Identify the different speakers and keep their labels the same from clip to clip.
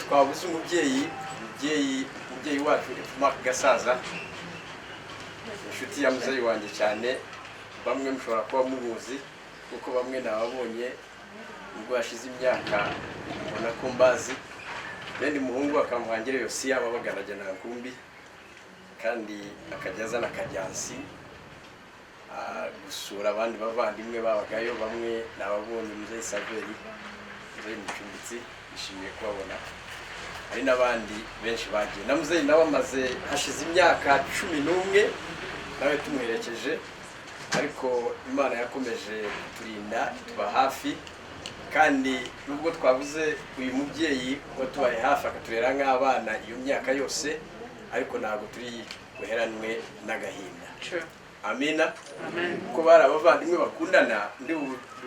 Speaker 1: twabuze umubyeyi wacu Mark Gasaza, inshuti ya muzeyi wanjye cyane. Bamwe mushobora kuba mubuzi kuko bamwe nababonye ubwo hashize imyaka ubona ko mbazi. Bendi muhungu akamuhangire Yosia babagarajya na Nkumbi, kandi akajya azana akajyansi gusura abandi bavandimwe babagayo. Bamwe nababonye muzeyi Saveri, muzeyi Mucumbitsi, bishimiye kubabona. Hari n'abandi benshi bagiye na muzeyi nawe amaze hashize imyaka 11 nawe tumuherekeje, ariko Imana yakomeje kuturinda tuba hafi. Kandi nubwo twabuze uyu mubyeyi ngo tubaye hafi akaturera nk'abana iyo myaka yose, ariko ntabwo turi guheranwe n'agahinda. Amina.
Speaker 2: Amen.
Speaker 1: Kuko bari abavandimwe bakundana, ndi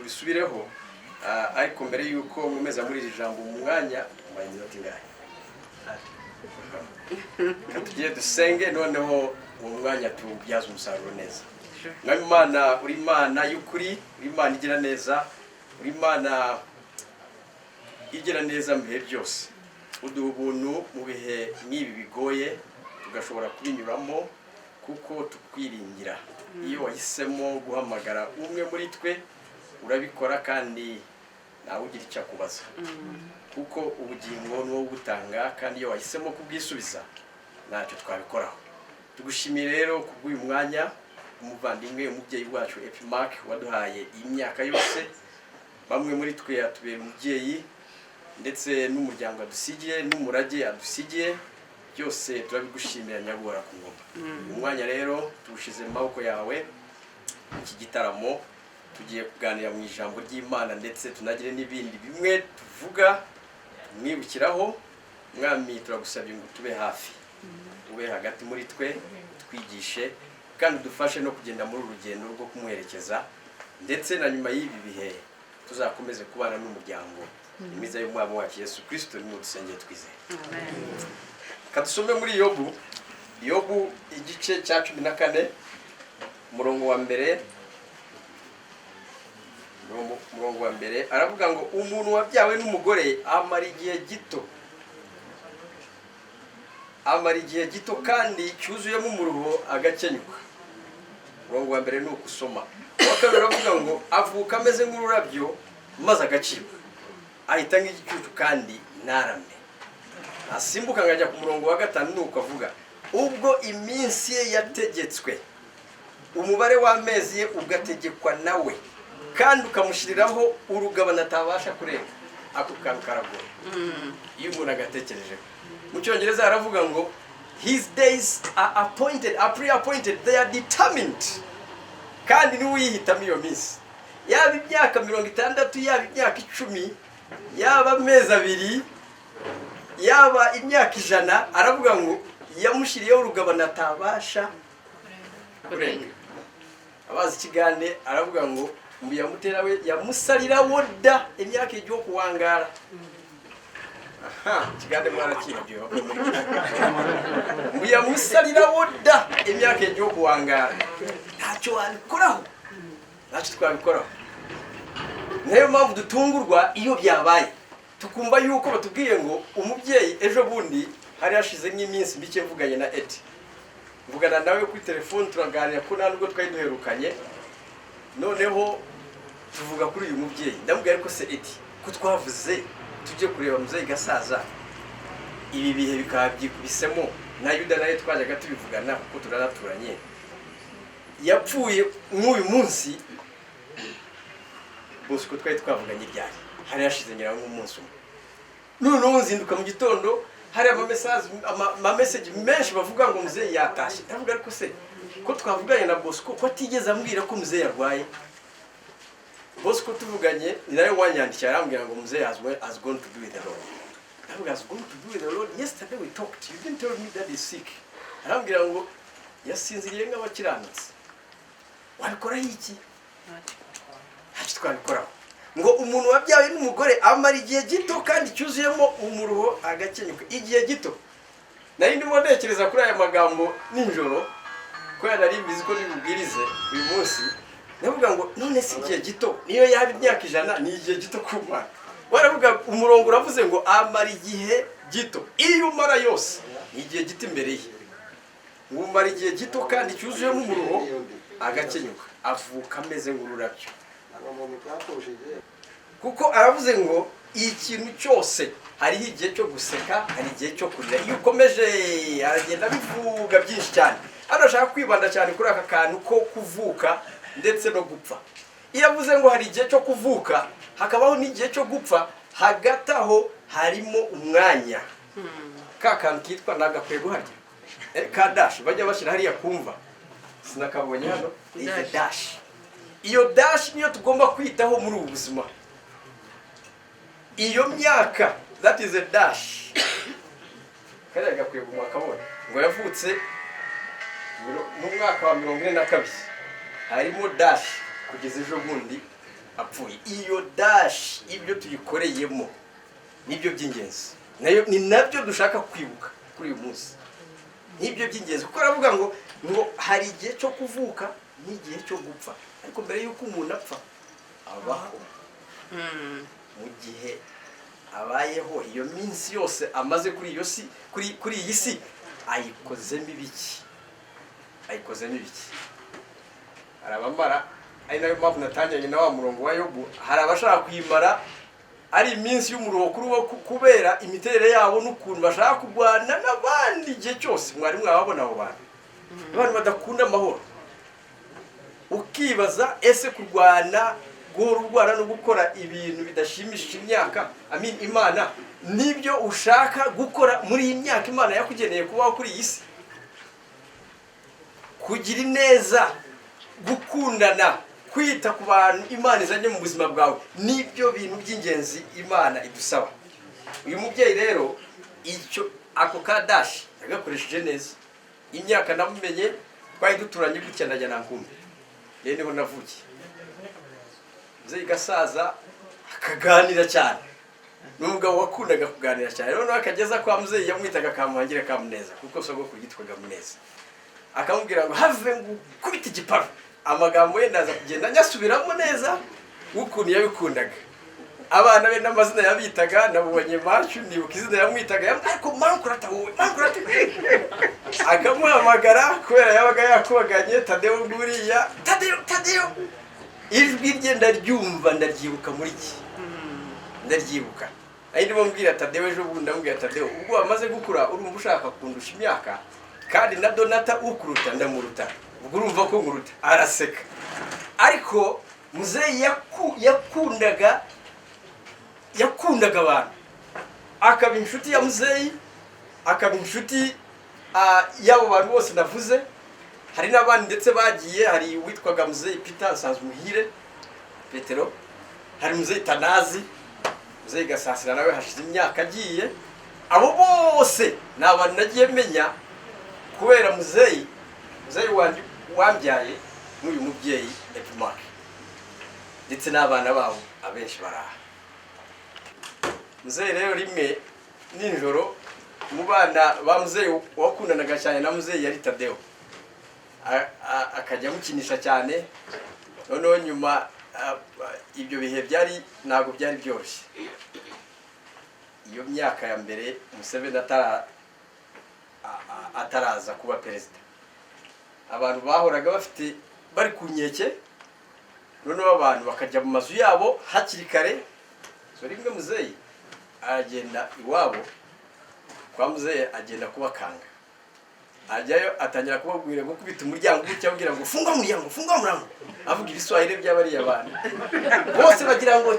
Speaker 1: bisubireho. Ariko mbere yuko nkomeza muri iri jambo mu mwanya mbanyiza ngahe tugiye dusenge, noneho mu mwanya tubyaza umusaruro neza. Mwami Imana, uri Imana y'ukuri, uri Imana igira neza, uri Imana igira neza mu bihe byose. Uduha ubuntu mu bihe nk'ibi bigoye tugashobora kubinyuramo kuko tukwiringira. Iyo wahisemo guhamagara umwe muri twe urabikora, kandi nawe ugira icyo akubaza, kuko ubugingo ni wowe ubutanga, kandi iyo wahisemo kubwisubiza ntacyo twabikoraho. Tugushimiye rero kubw'uyu mwanya umuvandimwe umubyeyi wacu Mark waduhaye iyi myaka yose. Bamwe muri twe yatubera umubyeyi, ndetse n'umuryango adusigiye n'umurage adusigiye, byose turabigushimira nyagora ku ngoma. Umwanya rero tuwushize mu maboko yawe. Iki gitaramo tugiye kuganira mu ijambo ry'Imana, ndetse tunagire n'ibindi bimwe tuvuga mwibukiraho. Mwami, turagusabye ngo tube hafi, ube hagati muri twe, twigishe kandi dufashe no kugenda muri urugendo rwo kumuherekeza, ndetse na nyuma y'ibi bihe tuzakomeze kubana n'umuryango. Imiza y'umwami wacu Yesu Kristo ni mu dusengeye twizeye.
Speaker 2: Amen.
Speaker 1: Kadusome muri Yobu igice cya 14 umurongo wa mbere. Umurongo wa mbere aravuga ngo umuntu wabyawe n'umugore amara igihe gito kandi cyuzuyemo umuruho agakenyuka. Umurongo wa mbere ni ukusoma. Uwa kabiri aravuga ngo avuka ameze nk'ururabyo maze agacibwa, ahita nk'igicucu kandi ntarame. Asimbuka ngajya ku murongo wa gatanu, ni uko avuga ubwo iminsi ye yategetswe, umubare w'amezi ye ugategekwa nawe, kandi ukamushyiriraho urugabano atabasha kurenga. Ako kantu karagoye iyo umuntu agatekerejeho. Mu Cyongereza aravuga ngo his days are appointed, are pre-appointed, they are determined. Kandi niwe uyihitamo iyo minsi, yaba imyaka 60, yaba imyaka 10, yaba amezi 2, yaba imyaka 100. Aravuga ngo yamushyiriyeho urugabano atabasha kurenga. Abazi Kigande aravuga ngo muyamutera we yamusalira woda imyaka ijyo kuwangara. Kigande mwarakibyo muyamusalira woda imyaka ijyo kuwangara. Ntacyo wabikoraho, ntacyo twabikoraho. Niyo mpamvu dutungurwa iyo byabaye, tukumva yuko batubwiye ngo umubyeyi ejo bundi hari hashize nk'iminsi mbike mvuganye na Eti. Mvugana nawe kuri telefone turaganira ko nubwo twari duherukanye, noneho tuvuga kuri uyu mubyeyi. Ndamubwira ariko se Eti, ko twavuze tujye kureba muzeyi Gasaza, ibi bihe bikaba byikubisemo na Yuda nawe twajyaga tubivugana kuko turanaturanye, yapfuye nk'uyu munsi. Bose ko twari twavuganye ryari hari hashize nyira nk'umunsi umwe. Noneho nzinduka mu gitondo hari ama-message menshi bavuga ngo muzeyi yatashye. Ndavuga ariko se ko twavuganye na Bosco ko atigeze ambwira ko muzeyi yarwaye. Bosco tuvuganye ni nawe wanyandikira arambwira ngo muzeyi has gone to be with the Lord. Ndavuga has gone to be with the Lord. Yesterday we talked, you didn't tell me that he's sick. Arambwira ngo yasinziriye nk'abakiranutsi. Wabikoraho iki? Ntacyo twabikoraho. Ngo umuntu wabyawe n'umugore amara igihe gito kandi cyuzuyemo umuruho agakenyuka. Igihe gito. Nari ndimo ntekereza kuri aya magambo ninjoro, ko nari mbizi ko nibubwirize uyu munsi. Ndavuga ngo none si igihe gito, niyo yaba imyaka 100 ni igihe gito ku Mana. Baravuga umurongo uravuze ngo amara igihe gito iyo umara yose ni igihe gito imbere ye, ngo umara igihe gito kandi cyuzuyemo umuruho agakenyuka, avuka ameze nk'ururabyo. Kuko aravuze ngo ikintu cyose hariho igihe cyo guseka, hari igihe cyo kurira. Iyo ukomeje aragenda bivuga byinshi cyane. Hano ashaka kwibanda cyane kuri aka kantu ko kuvuka ndetse no gupfa. Iyo avuze ngo hari igihe cyo kuvuka hakabaho n'igihe cyo gupfa, hagati aho harimo umwanya. Ka kantu kitwa nagakwego harya ka dash bajya bashyira hariya kumva, sinakabonye hano iyo dash. Iyo dash niyo tugomba kwitaho muri ubu buzima. Iyo myaka, that is a dash. Kariya gakwego mwakabona ngo yavutse mu mwaka wa 42 harimo dash kugeza ejo bundi apfuye. Iyo dash ibyo tuyikoreyemo nibyo by'ingenzi, nayo ni nabyo dushaka kwibuka kuri uyu munsi. Nibyo by'ingenzi kuko aravuga ngo hari igihe cyo kuvuka n'igihe cyo gupfa, ariko mbere y'uko umuntu apfa abaho. Mu gihe abayeho iyo minsi yose amaze kuri iyo si kuri iyi si ayikozemo ibiki, arabamara. Ari nayo mpamvu natangiranye na wa murongo wa Yobu, hari abashaka kuyimara ari iminsi y'umuruho kuri wo kubera imiterere yabo n'ukuntu bashaka kurwana n'abandi igihe cyose. Mwari mwababona abo bantu badakunda amahoro, ukibaza ese kurwana, guhora urwana no gukora ibintu bidashimishije Imana nibyo ushaka gukora muri iyi myaka Imana yakugeneye kubaho kuri iyi si? Kugira neza, gukundana, kwita ku bantu Imana izanye mu buzima bwawe, nibyo bintu by'ingenzi Imana idusaba. Uyu mubyeyi rero ako ka dash yagakoresheje neza. Imyaka namumenye twari duturanye gutya ndajya nankumbi, rero niho navukiye. Mzee gasaza akaganira cyane, n'umugabo wakundaga kuganira cyane. Rero akageza kwa mzee yamwitaga Kamuhangire Kamuneza, kuko sogokuru yitwaga Muneza. Akamubwira ngo have ngo kubita igiparu. Amagambo ye ndaza kugenda nyasubiramo neza ukuntu yabikundaga. Abana be n'amazina yabitaga, nabonye Marchu nibuka izina yamwitaga, ariko Mankurata wowe, Mankurata. Akamuhamagara kubera yabaga yakubaganye Tadeo nguriya, Tadeo. Ijwi rye ndaryumva, ndaryibuka muri iki. Ndaryibuka. Ari ndimo mbwira Tadeo ejo bundi, ndamubwira Tadeo, ubwo wamaze gukura urumva ushaka kundusha imyaka, kandi na Donata ukuruta ndamuruta. Ubwo urumva ko nguruta. Araseka. Ariko muzee yakundaga abantu. Akaba inshuti ya muzee, akaba inshuti y'abo bantu bose navuze. Hari n'abandi ndetse bagiye, hari witwaga muzee Peter Sanzumuhire Petero, hari muzee Tanazi, muzee Gasasira nawe hashize imyaka agiye. Abo bose n'abantu nagiye menya kubera muzee wambyaye n'uyu mubyeyi Epimake, ndetse n'abana babo abenshi baraha. Muzee rero rimwe ninjoro mu bana ba muzee wakundanaga cyane na muzee yari Tadeo, akajya mukinisha cyane. Noneho nyuma ibyo bihe ntabwo byari byoroshye. Iyo myaka ya mbere Museveni ataraza kuba perezida, abantu bahoraga bari ku nkeke. Noneho abantu bakajya mu mazu yabo hakiri kare. So rimwe muzee aragenda iwabo kwa muzee, agenda kubakanga. Ajyayo atangira kubabwira ngo kubita umuryango gutya, abwira ngo funga umuryango, funga umuryango, avuga ibiswahili by'abariya abantu bose bagira ngo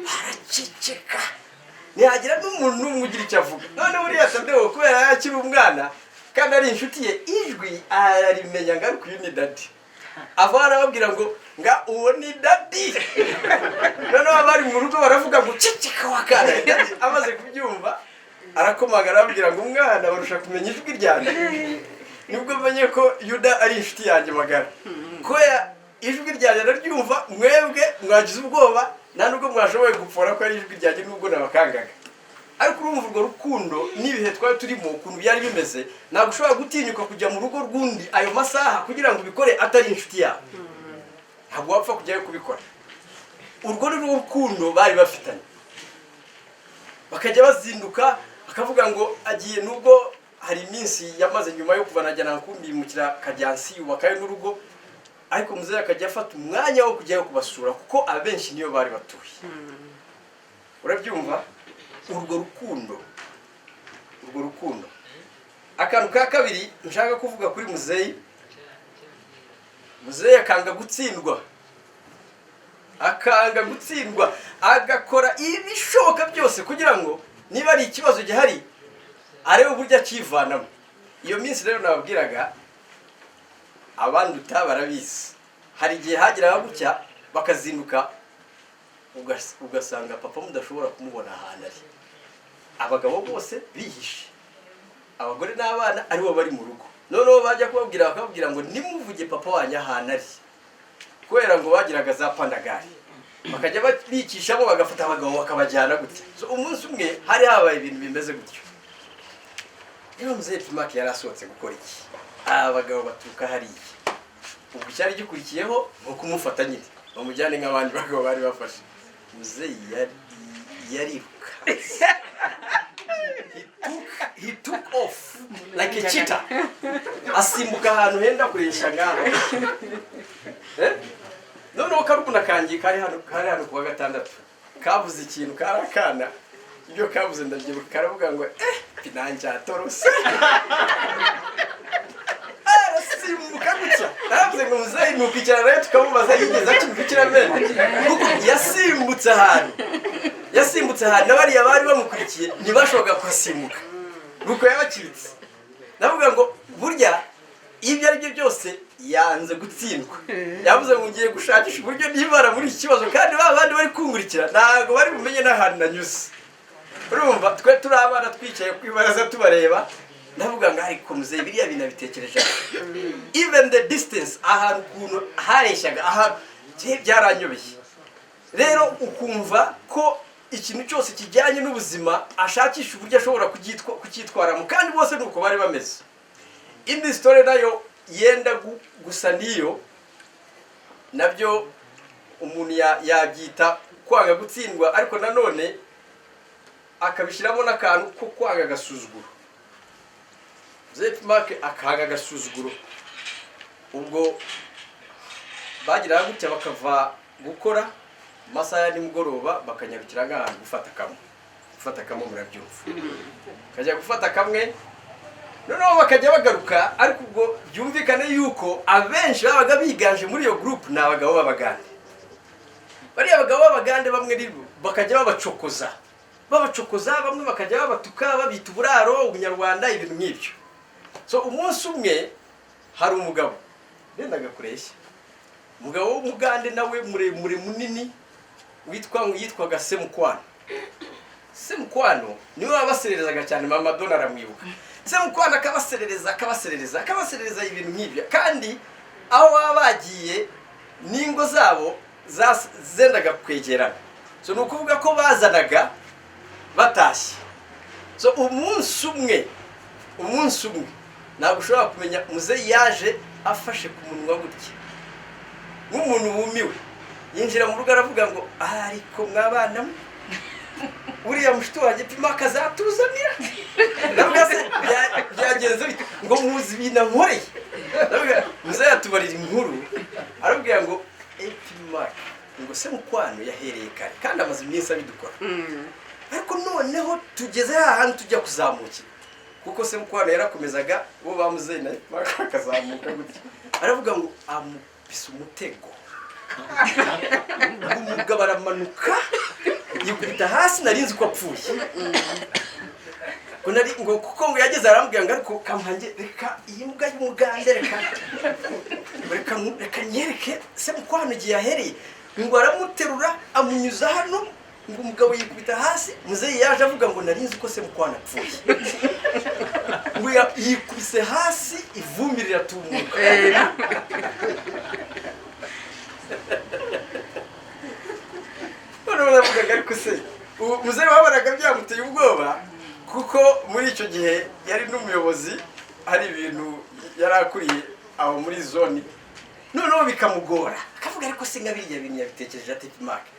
Speaker 1: araceceka, ntihagira n'umuntu n'umwe ugira icyo avuga. None buriya Tadeo kubera yakiri umwana kandi ari inshuti ye, ijwi arimenya ngo ariko uyu ni dadi. Avana babwira ngo nga uwo ni dadi. Noneho abari mu rugo baravuga ngo ceceka wakana. Amaze kubyumva arakomagara abwira ngo umwana barusha kumenya ijwi ryanjye. Nibwo menye ko Yuda ari inshuti yanjye magara. Ko ijwi ryanjye araryumva, mwebwe mwagize ubwoba, nta nubwo mwashoboye gupfora ko ari ijwi ryanjye nubwo nabakangaga. Ariko urumva urwo rukundo n'ibihe twari turimo ukuntu byari bimeze, ntabwo ushobora gutinyuka kujya mu rugo rw'undi ayo masaha kugira ngo ubikore atari inshuti yawe. Ntabwo wapfa kujyayo kubikora. Urwo ni rukundo bari bafitanye. bakajya bazinduka akavuga ngo agiye, nubwo hari iminsi yamaze nyuma yo kuva najya nakumbimukira Kajyansi yubakayo n'urugo, ariko muzehe akajya afata umwanya wo kujyayo kubasura kuko abenshi niyo bari batuye. Urabyumva urwo rukundo. Akantu ka kabiri nshaka kuvuga kuri muzehe akanga gutsindwa, agakora ibishoboka byose kugira ngo niba ari ikibazo gihari arebe uburyo akivanamo. Iyo minsi rero nababwiraga abandi barabizi, hari igihe hageraga gutya bakazinduka ugasanga papa mudashobora kumubona ahantu ari, abagabo bose bihishe, abagore n'abana aribo bari mu rugo. Noneho bajya bakababwira ngo nimuvuge papa wanyu ahantu ari, kubera ngo bagiraga za pandagari, bakajya bicishamo bagafata abagabo bakabajyana gutya. So umunsi umwe hari habaye ibintu bimeze gutyo. Niba muzehe Epimake yari asohotse gukora iki, abagabo baturuka hariya, ubwo icyari gikurikiyeho nko kumufata nyine bamujyane nk'abandi bagabo bari bafashe. Muzehe yariruka, he took off like a cheetah, asimbuka ahantu henda kuresha ngaho. Noneho karubuna kangiye kari hano kuwa gatandatu kavuze ikintu, karakana ibyo kavuze ndabyibuka, karavuga ngo pinanja torose. Arasimbuka gutya, naravuze ngo muzehe nuko icyara rero tukamubaza yigeze akimukira mene, kuko yasimbutse ahantu n'abariya bari bamukurikiye ntibashoboka kuhasimbuka, nuko yabacitse. Navuga ngo burya ibyo ari byo byose yanze gutsindwa, yavuze ngo ngiye gushakisha uburyo nibara muri iki kibazo, kandi babandi bari kungurikira ntago bari bumenye n'ahantu nanyuze. Urumva twe turi abana twicaye ku ibaraza tubareba, ndavuga ngo ariko muzehe biriya bintu bitekereje, even the distance ahantu ukuntu hareshyaga ahantu byaranyobeye. Rero ukumva ko ikintu cyose kijyanye n'ubuzima ashakisha uburyo ashobora kucyitwaramo, kandi bose nuko bari bameze. Indi story nayo yenda gusa niyo, nabyo umuntu yabyita kwanga gutsindwa, ariko nanone akabishyiramo n'akantu ko kwanga agasuzuguro. Muzehe Epimake akanga agasuzuguro, ubwo bagiraga gutya bakava gukora amasaha ya nimugoroba bakanyarukira nk'ahantu gufata kamwe murabyumva, kajya gufata kamwe, noneho bakajya bagaruka. Ariko ubwo byumvikane yuko abenshi babaga biganje muri iyo group ni abagabo b'abagande. Bariya abagabo b'abagande bamwe rero bakajya babacokoza, bamwe bakajya babatuka babita uburaro, ubunyarwanda, ibintu nk'ibyo. So umunsi umwe hari umugabo bendaga kureshya, umugabo w'umugande nawe muremure munini yitwaga Semukwano niwe wabasererezaga cyane. Mama Dona aramwibuka. Semukwano akabaserereza ibintu nk'ibyo, kandi aho baba bagiye n'ingo zabo zendaga kwegerana. So nukuvuga ko bazanaga batashye. So umunsi umwe ntabwo ushobora kumenya, muzehe yaje afashe ku munwa gutya nk'umuntu wumiwe, yinjira mu rugo aravuga ngo ariko mwabana mwe uriya mushito wanjye Epimake azatuzanira. Ndavuga se byagenze bite ngo muzi binankoreye. Ndavuga muzehe yatubarira inkuru, arabwira ngo Epimake ngo Semukwano yahereye kare kandi amaze iminsi abidukora, ariko noneho tugeze ahantu tujya kuzamukira, kuko Semukwano yarakomezaga bo bamuzehe na Epimake akazamuka gutya. Aravuga ngo amupisa umutego, umugabo aramanuka yikubita hasi, narinzi ko apfuye. Ngo kuko ngo yageze arambwira ngo ariko kamuhange, reka iyi mbwa y'umugande reka nyereke Semukwano igihe yahereye. Ngo aramuterura amunyuza hano, ngo umugabo yikubita hasi. Muzehe yaje avuga ngo narinzi ko Semukwano apfuye. Ngo yikubise hasi ivumbi riratumuka. Baravugaga ariko se muzehe wabonaga byamuteye ubwoba, kuko muri icyo gihe yari n'umuyobozi, hari ibintu yari akuriye aho muri zone. Noneho bikamugora, akavuga ariko se nka biriya bintu yabitekereje ati Epimake.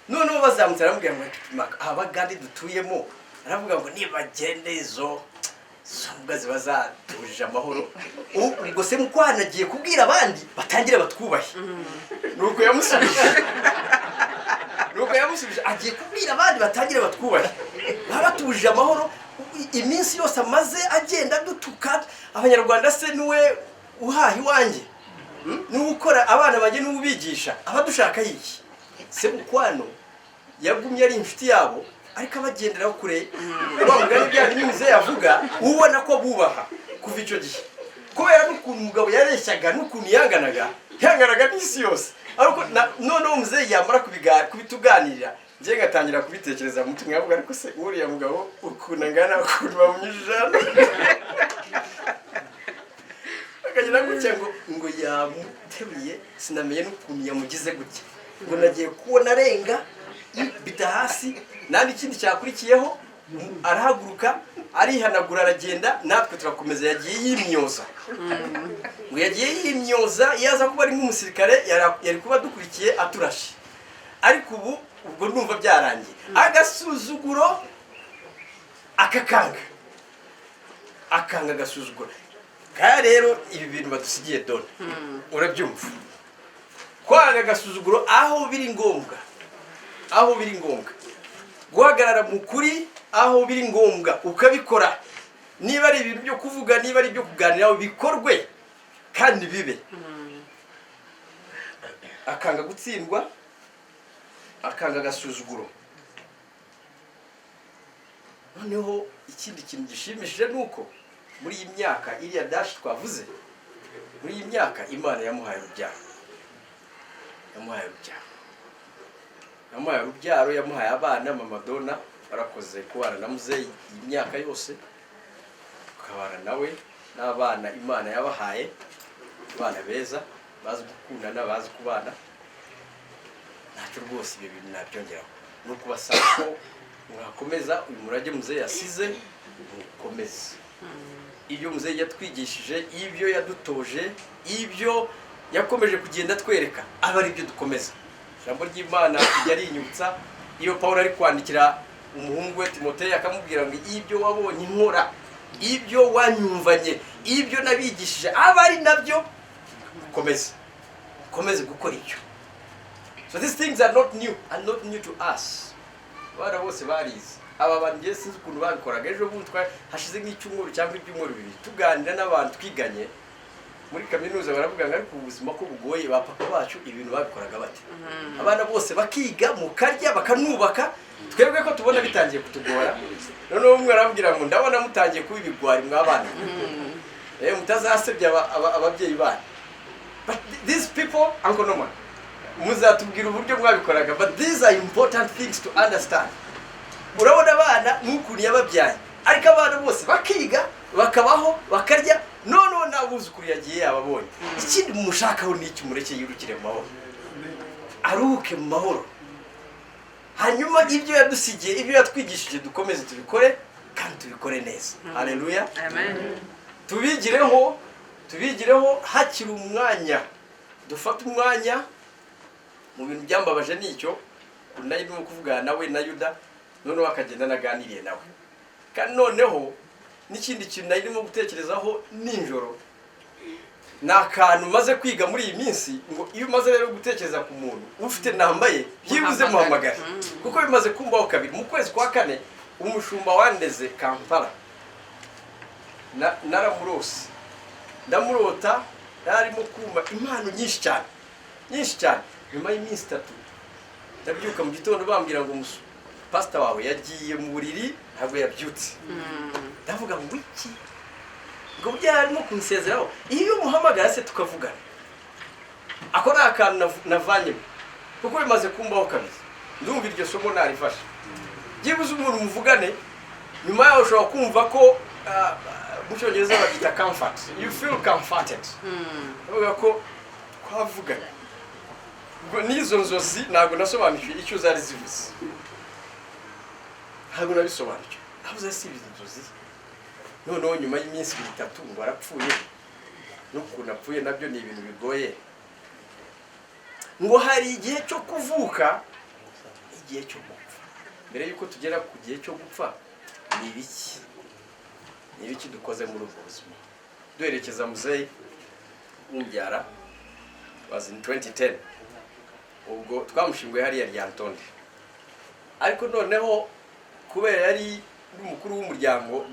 Speaker 1: Noneho bazamutse aramubwira ngo Epimake, abagande dutuyemo aravuga ngo nibagende izo mbwa ziba zatujije amahoro ubwo se mukwana agiye kubwira abandi batangire batwubahe nuko yamusubije agiye kubwira abandi batangire batwubahe baba batujije amahoro iminsi yose amaze agenda dutuka abanyarwanda se niwe uhaha iwanjye niwe ukora abana banjye niwe ubigisha abadushaka yiki se mukwano yagumye ari inshuti yabo ariko abagenderaho kure wa mugani bya nyimize yavuga ubona ko bubaha kuva icyo gihe kubera n'ukuntu umugabo yareshyaga n'ukuntu yanganaga n'isi yose ariko noneho muzehe yamara kubituganirira njye ngatangira kubitekereza mu mutima yavuga ariko se uriya mugabo ukuntu angana ukuntu bamunyujije hano akagira gutya ngo yamuteruye sinamenye n'ukuntu yamugize gutya ngo nagiye kubona arenga bita hasi nandi ikindi cyakurikiyeho arahaguruka arihanagura aragenda natwe turakomeza yagiye yimyoza ngo yagiye yimyoza yaza kuba ari nk'umusirikare yari kuba dukurikiye aturashe ariko ubwo ndumva byarangiye agasuzuguro akanga agasuzuguro kaya rero ibi bintu badusigiye done urabyumva kwanga agasuzuguro aho biri ngombwa guhagarara mu kuri aho biri ngombwa ukabikora niba ari ibintu byo kuvuga niba ari ibyo kuganiraho bikorwe kandi bibe akanga gutsindwa akanga agasuzuguro noneho ikindi kintu gishimishije nuko muri iyi myaka iriya dashi twavuze muri iyi myaka Imana yamuhaye urubyaro yamuhaye abana mama Dona barakoze kubana na muzeyi iyi myaka yose ukabana nawe n'abana Imana yabahaye abana beza bazi gukundana bazi kubana ntacyo rwose ibyo bintu nabyongeraho no kubasaba ko mwakomeza uyu murage muzeyi yasize mukomeze ibyo muzeyi yatwigishije ibyo yadutoje ibyo yakomeje kugenda twereka aba ari byo dukomeza ijambo ry'Imana ryarinyutsa iyo Pawulo ari kwandikira umuhungu we Timoteyo akamubwira ngo ibyo wabonye inkora ibyo wanyumvanye ibyo nabigishije aba ari nabyo komeze gukora icyo. So these things are not new to us. Bara bose barize aba bantu sinzi ukuntu babikoraga ejo bundi hashize nk'icyumweru cyangwa ibyumweru bibiri tuganira n'abantu twiganye muri kaminuza baravuga ngo ariko ubuzima ko bugoye bapapa bacu ibintu babikoraga bate abana bose bakiga mukarya bakanubaka twebwe ko tubona bitangiye kutugora noneho umwe arabwira ngo ndabona mutangiye kuba ibigwari mw'abana mutazasebya ababyeyi banyu. But these people uncle Norman muzatubwira uburyo mwabikoraga but these are important things to understand. Urabona abana n'ukuntu yababyaye ariko abana bose bakiga bakabaho bakarya noneho nabuzukuru yagiye yababonye ikindi mumushakaho n'iki mureke yirukire mu mahoro aruhuke mu mahoro hanyuma ibyo yadusigiye ibyo yatwigishije dukomeze tubikore kandi tubikore neza. Haleluya, amen. tubigireho hakiri umwanya dufata umwanya mu bintu byambabaje nicyo nari no kuvugana nawe na Yuda noneho akagenda naganiriye nawe kandi noneho n'ikindi kintu nari no gutekerezaho ninjoro nakantu maze kwiga muri iyi minsi ngo iyo umaze rero gutekereza ku muntu ufite nambaye byibuze muhamagare kuko bimaze kumbaho kabiri mu kwezi kwa kane umushumba wandeze Kampala naramurose ndamurota yarimo kumva impano nyinshi cyane nyuma y'iminsi 3 ndabyuka mu gitondo bambwira ngo pastor wawe yagiye mu buriri ntabwo yabyutse ndavuga ngo iki ngo byarimo kunsezeraho iyo umuhamagara se tukavugana akora akantu navanye kuko bimaze kumbaho kabiri ndumva iryo somo narifasha byibuze umuntu muvugane nyuma yaho ushobora kumva ko mu cyongereza babyita comfort, you feel comforted. Ndavuga ko twavugana ngo nizo nzozi ntabwo nasobanukiwe icyo zari zivuze ntabwo nabisobanukiwe navuze si izo nzozi noneho nyuma y'iminsi 3 ngo arapfuye n'ukuntu apfuye nabyo ni ibintu bigoye ngo hari igihe cyo kuvuka igihe cyo gupfa mbere yuko tugera ku gihe cyo gupfa ni ibiki dukoze muri ubwo buzima duherekeza muzeyi umbyara was in 2010 ubwo twamushinguye hariya Ryantonde ariko noneho kubera yari umukuru w'umuryango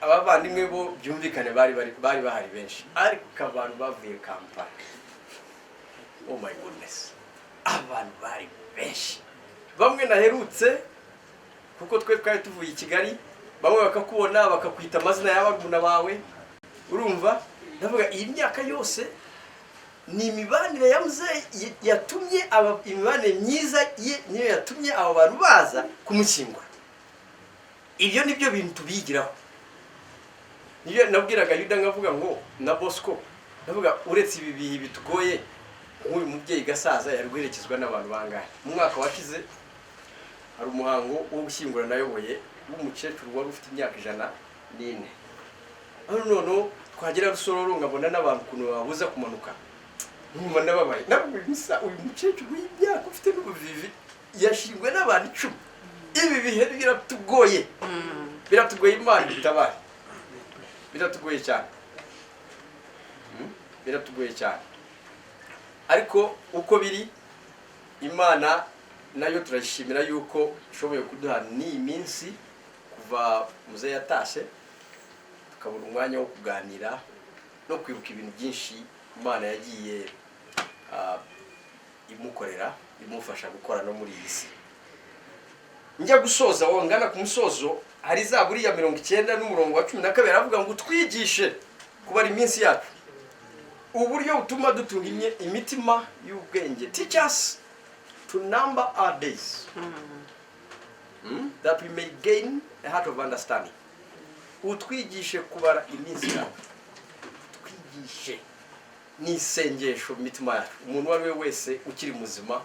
Speaker 1: abavandimwe bo byumvikane bari bahari benshi ariko abantu bavuye Kampala oh my goodness abantu bari benshi bamwe naherutse kuko twe twari tuvuye i Kigali bamwe bakakubona bakakwita amazina y'abaguna bawe urumva ndavuga iyi myaka yose ni imibanire ya muzeyi yatumye imibanire myiza ye niyo yatumye abo bantu baza kumushyingura ibyo nibyo bintu tubigiraho niyo nabwiraga Yuda ngavuga ngo na Bosco ndavuga uretse ibi bihi bitugoye nk'uyu mubyeyi gasaza yari guherekezwa n'abantu bangahe mu mwaka washize hari umuhango wo gushyingura nayoboye w'umukecuru wari ufite imyaka 104 none twagera Rusororo ngabona n'abantu kuno babuza kumanuka nyuma nababaye nabwo uyu mukecuru w'imyaka ufite n'ubuvivi yashingwe n'abantu 10 ibi bihe biratugoye Imana itabara biratugoye cyane ariko uko biri Imana nayo turashimira yuko ishoboye kuduha ni iminsi kuva muzeyi yatashe tukabona umwanya wo kuganira no kwibuka ibintu byinshi Imana yagiye imukorera imufasha gukora no muri iyi si njya gusoza wongana ku musozo hari Zaburi ya 90 n'umurongo wa 12 aravuga ngo twigishe kubara iminsi yacu uburyo butuma dutunga imitima y'ubwenge teach us to number our days that we may gain a heart of understanding utwigishe kubara iminsi yacu twigishe ni isengesho mitima yacu umuntu wari wese ukiri muzima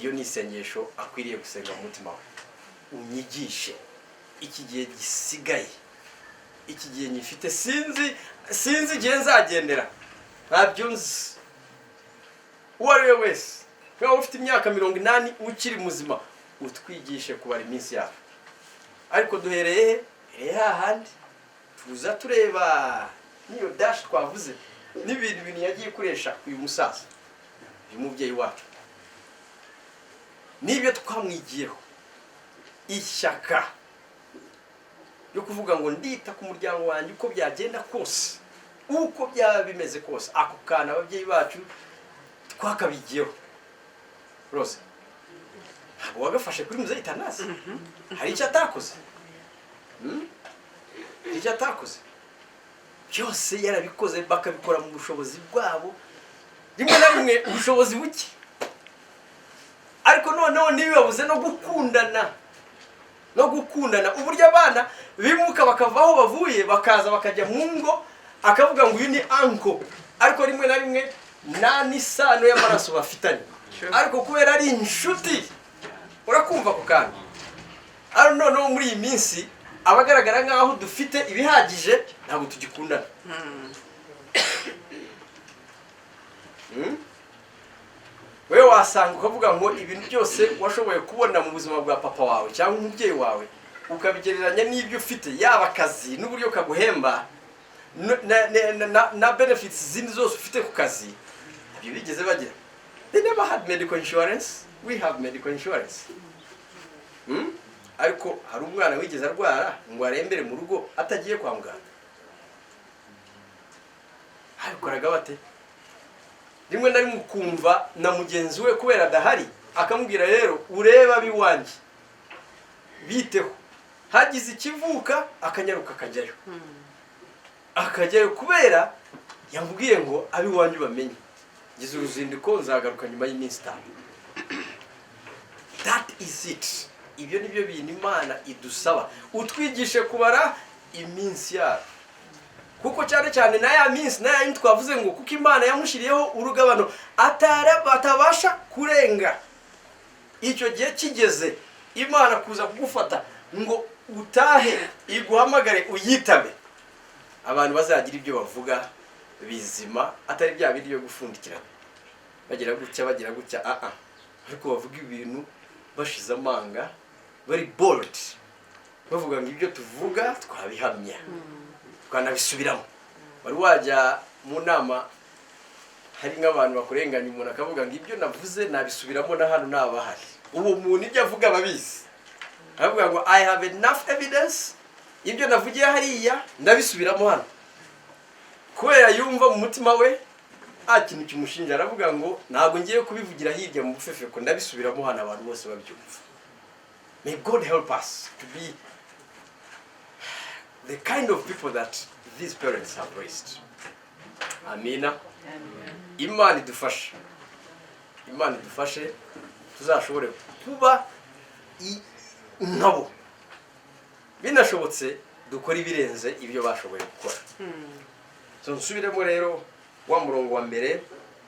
Speaker 1: iyo ni isengesho akwiriye gusenga mu mutima we unyigishe iki gihe gisigaye iki gihe nyifite sinzi gihe nzagendera ntabyo nzi uwari wese niba ufite imyaka 80 ukiri muzima utwigishe kubara iminsi yacu ariko duhereye hahandi tuza tureba niyo dash twavuze n'ibintu yagiye kuresha uyu musaza uyu mubyeyi wacu nibyo twamwigiyeho ishyaka yo kuvuga ngo ndita ku muryango wanjye uko byagenda kose uko byaba bimeze kose ako kana ababyeyi bacu twakabigiyeho rose ntabwo wagafashe kuri muzeyi Tanasi hari icyo atakoze byose yarabikoze bakabikora mu bushobozi bwabo rimwe na rimwe ubushobozi buke ariko noneho nibibabuze no gukundana uburyo abana bimuka bakavaho bavuye bakaza bakajya mu ngo akavuga ngo uyu ni uncle ariko rimwe na rimwe nta n'isano y'amaraso bafitanye ariko kubera ari inshuti urakumva ku kana ari noneho muri iyi minsi abagaragara nk'aho dufite ibihagije ntabwo tugikundana wewe wasanga ukavuga ngo ibintu byose washoboye kubona mu buzima bwa papa wawe cyangwa umubyeyi wawe ukabigereranya n'ibyo ufite yaba akazi n'uburyo kaguhemba na benefits zindi zose ufite ku kazi ibyo bigeze bagira they never had medical insurance we have medical insurance ariko hari umwana wigeze arwara ngo arembere mu rugo atagiye kwa muganga abikoraga bate rimwe na rimwe ukumva na mugenzi we kubera adahari akamubwira rero ureba biwanjye biteho hagize ikivuka akanyaruka akajyayo kubera yamubwiye ngo abiwanjye bamenye ngize uruzinduko nzagaruka nyuma y'iminsi 5 that is it ibyo nibyo bintu Imana idusaba utwigishe kubara iminsi yacu kuko cyane na ya minsi na ya twavuze ngo kuko Imana yamushiriyeho urugabano atabasha kurenga icyo gihe kigeze Imana kuza kugufata ngo utahe iguhamagare uyitabe abantu bazagira ibyo bavuga bizima atari bya biri yo gufundikirana bagira gutya ariko bavuga ibintu bashize amanga very bold bavuga ngo ibyo tuvuga twabihamya twanabisubiramo. Wari wajya mu nama hari nk'abantu bakurenganya umuntu akavuga ngo ibyo navuze nabisubiramo na hano nabahari, uwo muntu ibyo avuga babizi, aravuga ngo I have enough evidence, ibyo navugiye hariya ndabisubiramo hano, kubera yumva mu mutima we kintu kimushinja, aravuga ngo ntabwo ngiye kubivugira hirya mu bufefeko, ndabisubiramo hano abantu bose babyumva. May God help us to be the kind of people that these parents have raised. Amina. Imana idufashe, Imana idufashe tuzashobore kuba nkabo, binashobotse dukora ibirenze ibyo bashoboye gukora. So nsubiremo rero wa murongo wa mbere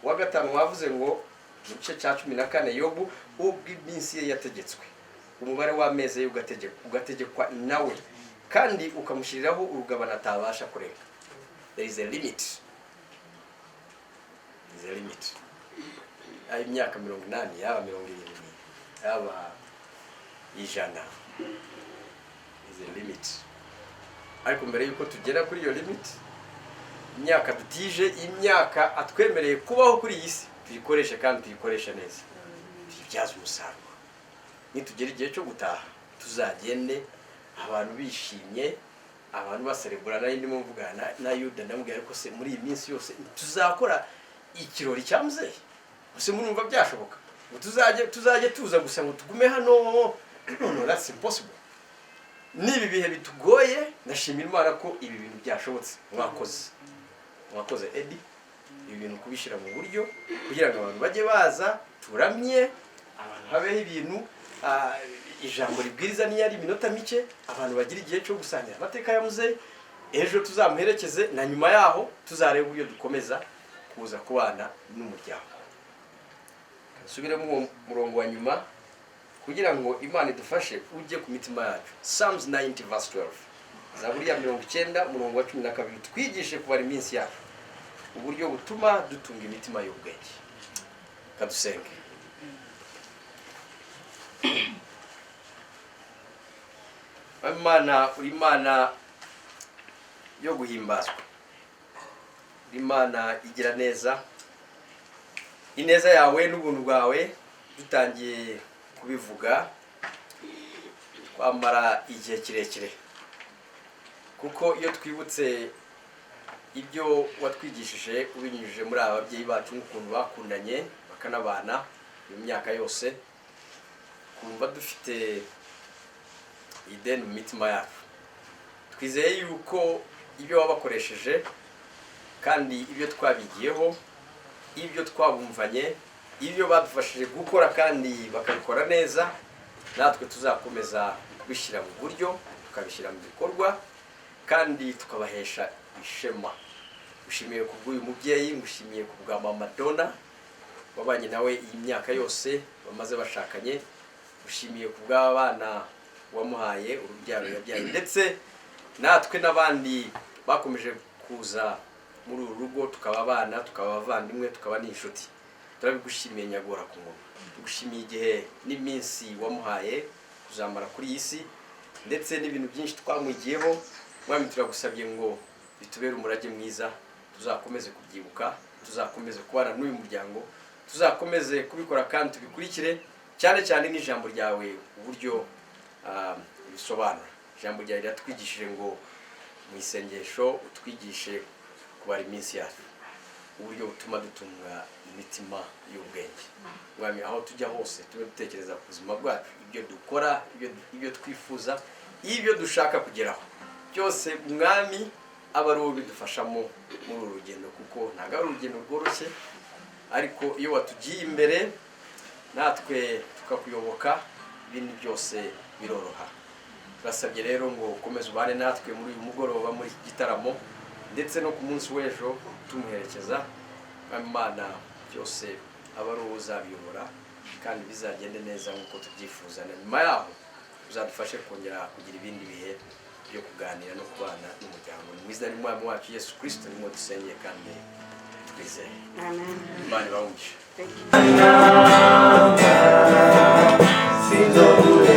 Speaker 1: wa gatanu wavuze ngo mu gice cya 14 Yobu ubwo iminsi ye yategetswe, umubare w'amezi ye ugategekwa nawe, kandi ukamushyiriraho urugabano atabasha kurenga. There is a limit. There is a limit. Imyaka 80 yaba 70 yaba 100 is a limit. Ariko mbere yuko tugera kuri iyo limit, imyaka dutije, imyaka atwemereye kubaho kuri iyi si, tuyikoreshe kandi tuyikoresha neza, tuyibyaze umusaruro. Nitugera igihe cyo gutaha tuzagende abantu bishimye, abantu baserebura. Nari ndimo mvugana na Yuda ndamubwira ariko se muri iyi minsi yose tuzakora ikirori cya muzehe, use murumva byashoboka ngo tuzajye tuza gusa ngo tugume hano? No, that's impossible. Nibi bihe bitugoye, ndashimira Imana ko ibi bintu byashobotse. Mwakoze Eddie, ibi bintu kubishira mu buryo kugira ngo abantu bajye baza turamye, abantu habeho ibintu ijambo ribwiriza niyo ari iminota mike, abantu bagira igihe cyo gusangira amateka ya muzehe. Ejo tuzamuherekeze na nyuma yaho tuzareba uburyo dukomeza kuza kubana n'umuryango. Subire mu murongo wa nyuma kugira ngo Imana idufashe ujye ku mitima yacu. Psalms 90 verse 12. Zaburi ya 90 murongo wa 12 twigishe kubara iminsi yacu, uburyo butuma dutunga imitima y'ubwenge. Kadusenge. Imana, uri Imana yo guhimbazwa, uri Imana igira neza. Ineza yawe n'ubuntu bwawe dutangiye kubivuga kwamara igihe kirekire, kuko iyo twibutse ibyo watwigishije ubinyujije muri ababyeyi bacu n'ukuntu bakundanye bakanabana mu myaka yose, kumva dufite ideni mu mitima yacu. Twizeye yuko ibyo wabakoresheje kandi ibyo twabigiyeho, ibyo twabumvanye, ibyo badufashije gukora kandi bakabikora neza, natwe tuzakomeza kubishyira mu buryo, tukabishyira mu bikorwa kandi tukabahesha ishema. Ushimiye kubw'uyu mubyeyi, ngushimiye kubwa Mama Donna wabanye nawe iyi myaka yose bamaze bashakanye, ushimiye kubw'abana wamuhaye, urubyaro yabyaye, ndetse natwe n'abandi bakomeje kuza muri uru rugo, tukaba abana, tukaba abavandimwe, tukaba n'inshuti. Turabigushimiye nyagora ku ngoma, tugushimiye igihe n'iminsi wamuhaye kuzamara kuri iyi si, ndetse n'ibintu byinshi twamwigiyeho. Mwami, turagusabye ngo bitubere umurage mwiza, tuzakomeze kubyibuka, tuzakomeze kubana n'uyu muryango, tuzakomeze kubikora kandi tubikurikire, cyane cyane n'ijambo ryawe uburyo bisobanura. Ijambo ryawe ryatwigishije ngo mu isengesho utwigishe kubara iminsi yacu, uburyo butuma dutunga imitima y'ubwenge. Mwami, aho tujya hose tube dutekereza ku buzima bwacu, ibyo dukora, ibyo twifuza, ibyo dushaka kugeraho byose, Mwami, aba ari wowe bidufashamo muri uru rugendo, kuko ntabwo ari urugendo rworoshye, ariko iyo watugiye imbere natwe tukakuyoboka, ibindi byose biroroha. Turasabye rero ngo ukomeze ubane natwe muri uyu mugoroba, muri iki gitaramo, ndetse no ku munsi w'ejo tumuherekeza. Imana, byose aba ari wowe uzabiyobora kandi bizagende neza nk'uko tubyifuza. Na nyuma yaho uzadufashe kongera kugira ibindi bihe byo kuganira no kubana n'umuryango. Mu izina ry'Umwami wacu Yesu Kristo nimwo dusengeye kandi twizeye. Amen. Imana ibahumuje. Sinzobura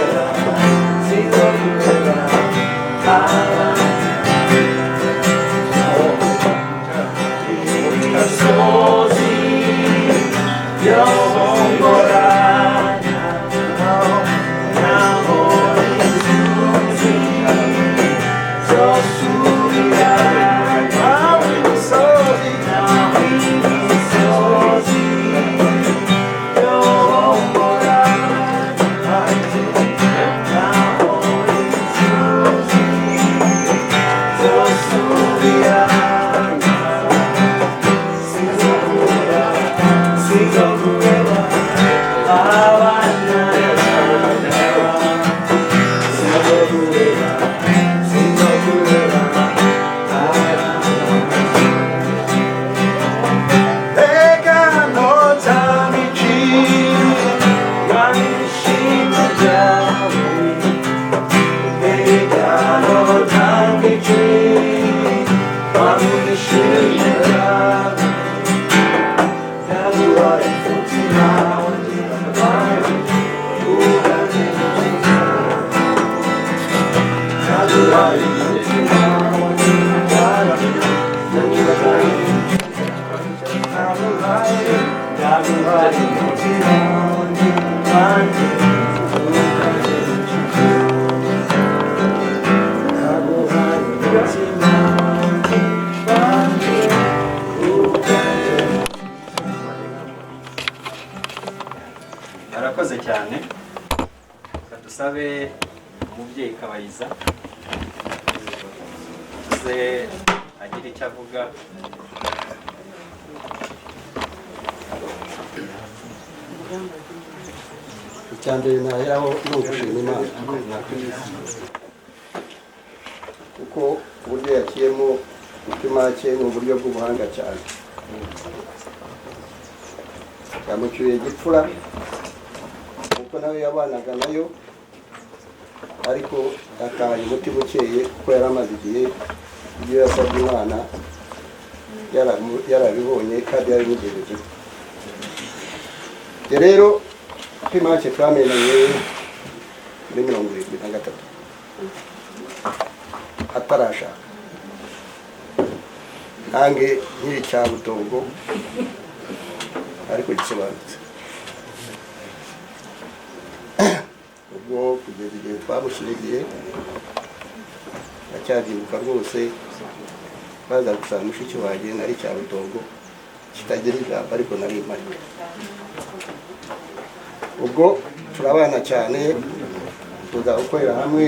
Speaker 2: arakoze cyane. Dusabe umubyeyi Kabayiza ze agira icyo avuga.
Speaker 3: Icyambere naheraho ni ugushima Imana kuko uburyo yakiyemo umutima wake ni uburyo bw'ubuhanga cyane. Yamucyuye igipfura kuko nawe yabanaga nayo, ariko akahaye umutima ukeye kuko yari amaze igihe ibyo yasabye Imana yarabibonye kandi yari mugejeje. Rero umutima wake twamenanye muri 73 atarashaka, nange nkiri Cyabutongo ariko gisobanutse. Ubwo kugeza igihe twamushyiriye acyabyibuka rwose, baza gusanga mushiki wanjye nari Cyabutongo kitagira ijambo ariko nari mpari. Ubwo turabana cyane, tuza gukorera hamwe,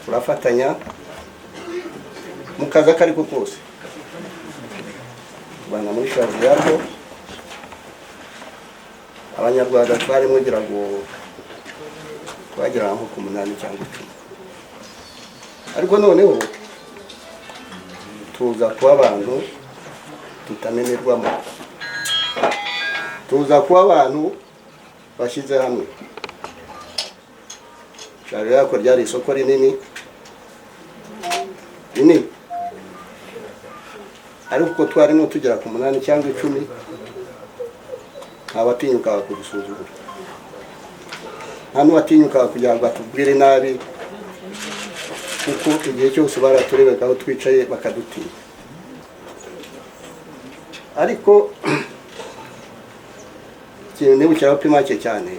Speaker 3: turafatanya mu kazi ako ariko kose. Bana muri shaje yabo Abanyarwanda twari mugira ngo twagira nko ku 8 cyangwa 10, ariko noneho tuza kuba abantu tutamenerwamo, tuza kuba abantu bashyize hamwe. Shaje yako ryari isoko rinini, ariko twarimo tugera ku 8 cyangwa 10, abatinyuka kudusuzugura, nta n'uwatinyuka kugira ngo atubwire nabi, kuko igihe cyose baraturebeka aho twicaye bakadutinya. Ariko ikintu nibukira Upimake cyane,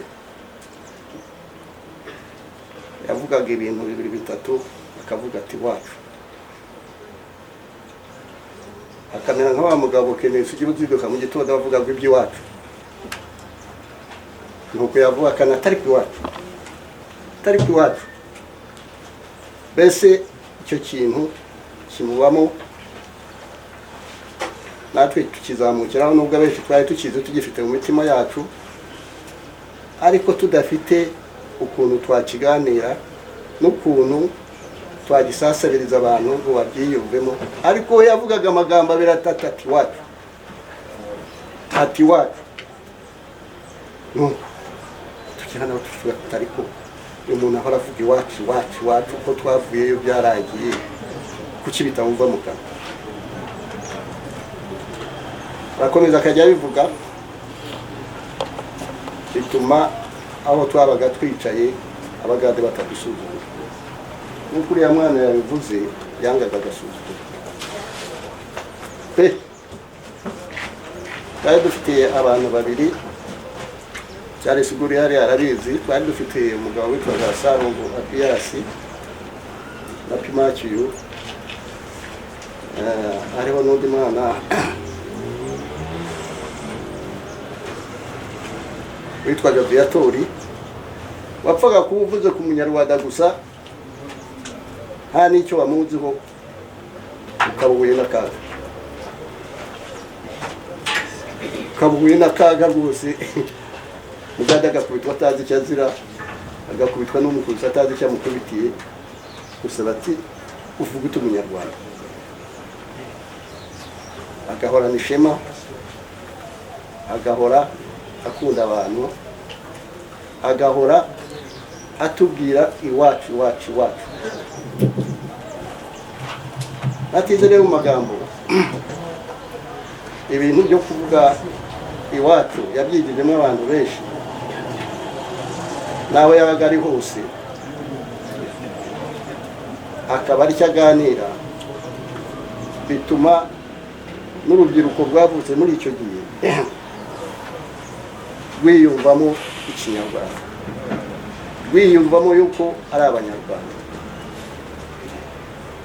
Speaker 3: yavugaga ibintu 2-3 akavuga ati wacu, akamera nka wa mugabo kenesi ugiye uziduka mu gitondo avuga ngo iby'iwacu, nuko yavuga kana atari kwiwacu. Bese icyo kintu kimubamo, natwe tukizamukiraho, nubwo abenshi twari tukizi tugifite mu mitima yacu, ariko tudafite ukuntu twakiganira n'ukuntu twagisasabiriza abantu ngo babyiyumvemo. Ariko we yavugaga amagambo abiri atatu wacu, ati wacu, tukira nawe tuvuga ariko umuntu ahora avuga iwacu uko twavuyeyo byaragiye, kuki bitamva mu kanwa. Arakomeza akajya bivuga, bituma aho twabaga twicaye abagade batadusuzugura. Nuko uriya mwana yabivuze, yangaga agasuzugura pe. Twari dufite abantu babiri, cyari siguri yari arabizi. Twari dufite umugabo witwaga Sarongo Apiyasi na Upimake, hariho n'undi mwana witwaga Viatori, wapfaga kuvuze ku Munyarwanda gusa, nta n'icyo wamuziho, ukabuhuye n'akaga rwose. Muganda agakubitwa atazi icyo azira, agakubitwa n'umukurusi atazi icyo amukubitiye, gusa bati uvuga ute Umunyarwanda. Agahorana ishema, agahora akunda abantu, agahora atubwira iwacu. Natize rero mu magambo ibintu byo kuvuga iwacu yabyigijemo abantu benshi, nawe yabaga ari hose. akaba ari cyo aganira, bituma n'urubyiruko rwavutse muri icyo gihe rwiyumvamo ikinyarwanda, rwiyumvamo yuko ari abanyarwanda,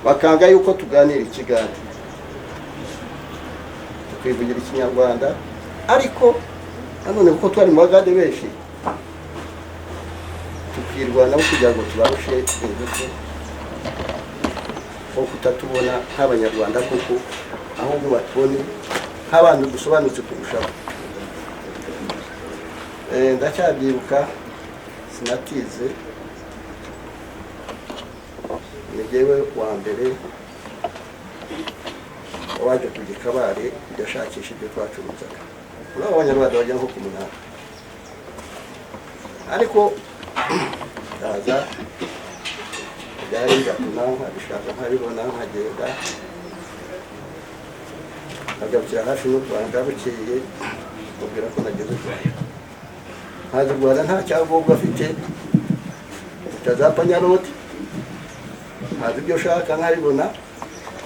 Speaker 3: bakanga yuko tuganira ikiganiro, tukivugira ikinyarwanda. Ariko nanone kuko twari mu bagade benshi, tukirwanaho kugira ngo tubarushe ingufu ko kutatubona nk'abanyarwanda kuko ahubwo batubone nk'abantu dusobanutse kurushaho. Ndacyabyibuka, sinatize, ni jyewe wa mbere waje kujya Kabare kudashakisha ibyo twacuruzaga. Muri abo banyarwanda bajya nko ku munani, ariko ndaza byari bigatuma nkabishaka nkabibona, nkagenda nkagabukira hafi n'u Rwanda. Bukeye mubwira ko nageze u Rwanda, nkaza u Rwanda nta cyangombwa afite, utazapfa Nyaroti, nkaza ibyo ushaka nkabibona,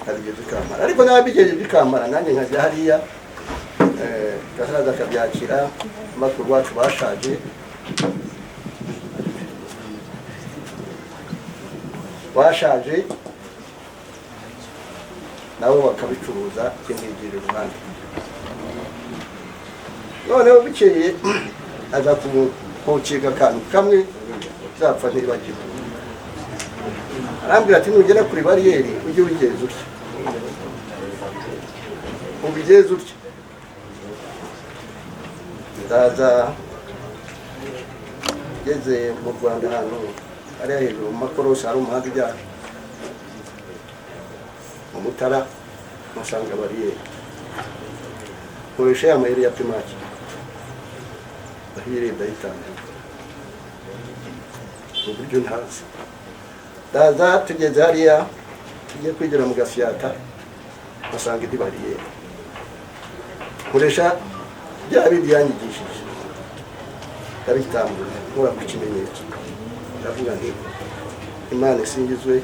Speaker 3: nkabigeza i Kampala. Ariko nabigejeje i Kampala nanjye nkajya hariya, gasaza akabyakira, bakuru bacu bashaje nabo bakabicuruza, kimwigira iruhande. Noneho bukeye aza kuciga akantu kamwe zapfa ntibagirwe, arambwira ati nugera kuri bariyeri ujye ubigeza utya, ubigeze utya. Ndaza ngeze mu Rwanda ahantu hariya hejuru mu makorosi hari umuhanda ujya mu Mutara, mpasanga bariyeri, nkoresha ya mayeri ya Pimaki, bariyeri ndayitanga mu buryo ntazi. Ndaza tugeze hariya tugiye kwigira mu Gasiyata, mpasanga indi bariyeri, nkoresha bya bindi yanyigishije, ndabitambura nkora ku kimenyetso, ndavuga nti Imana isingizwe,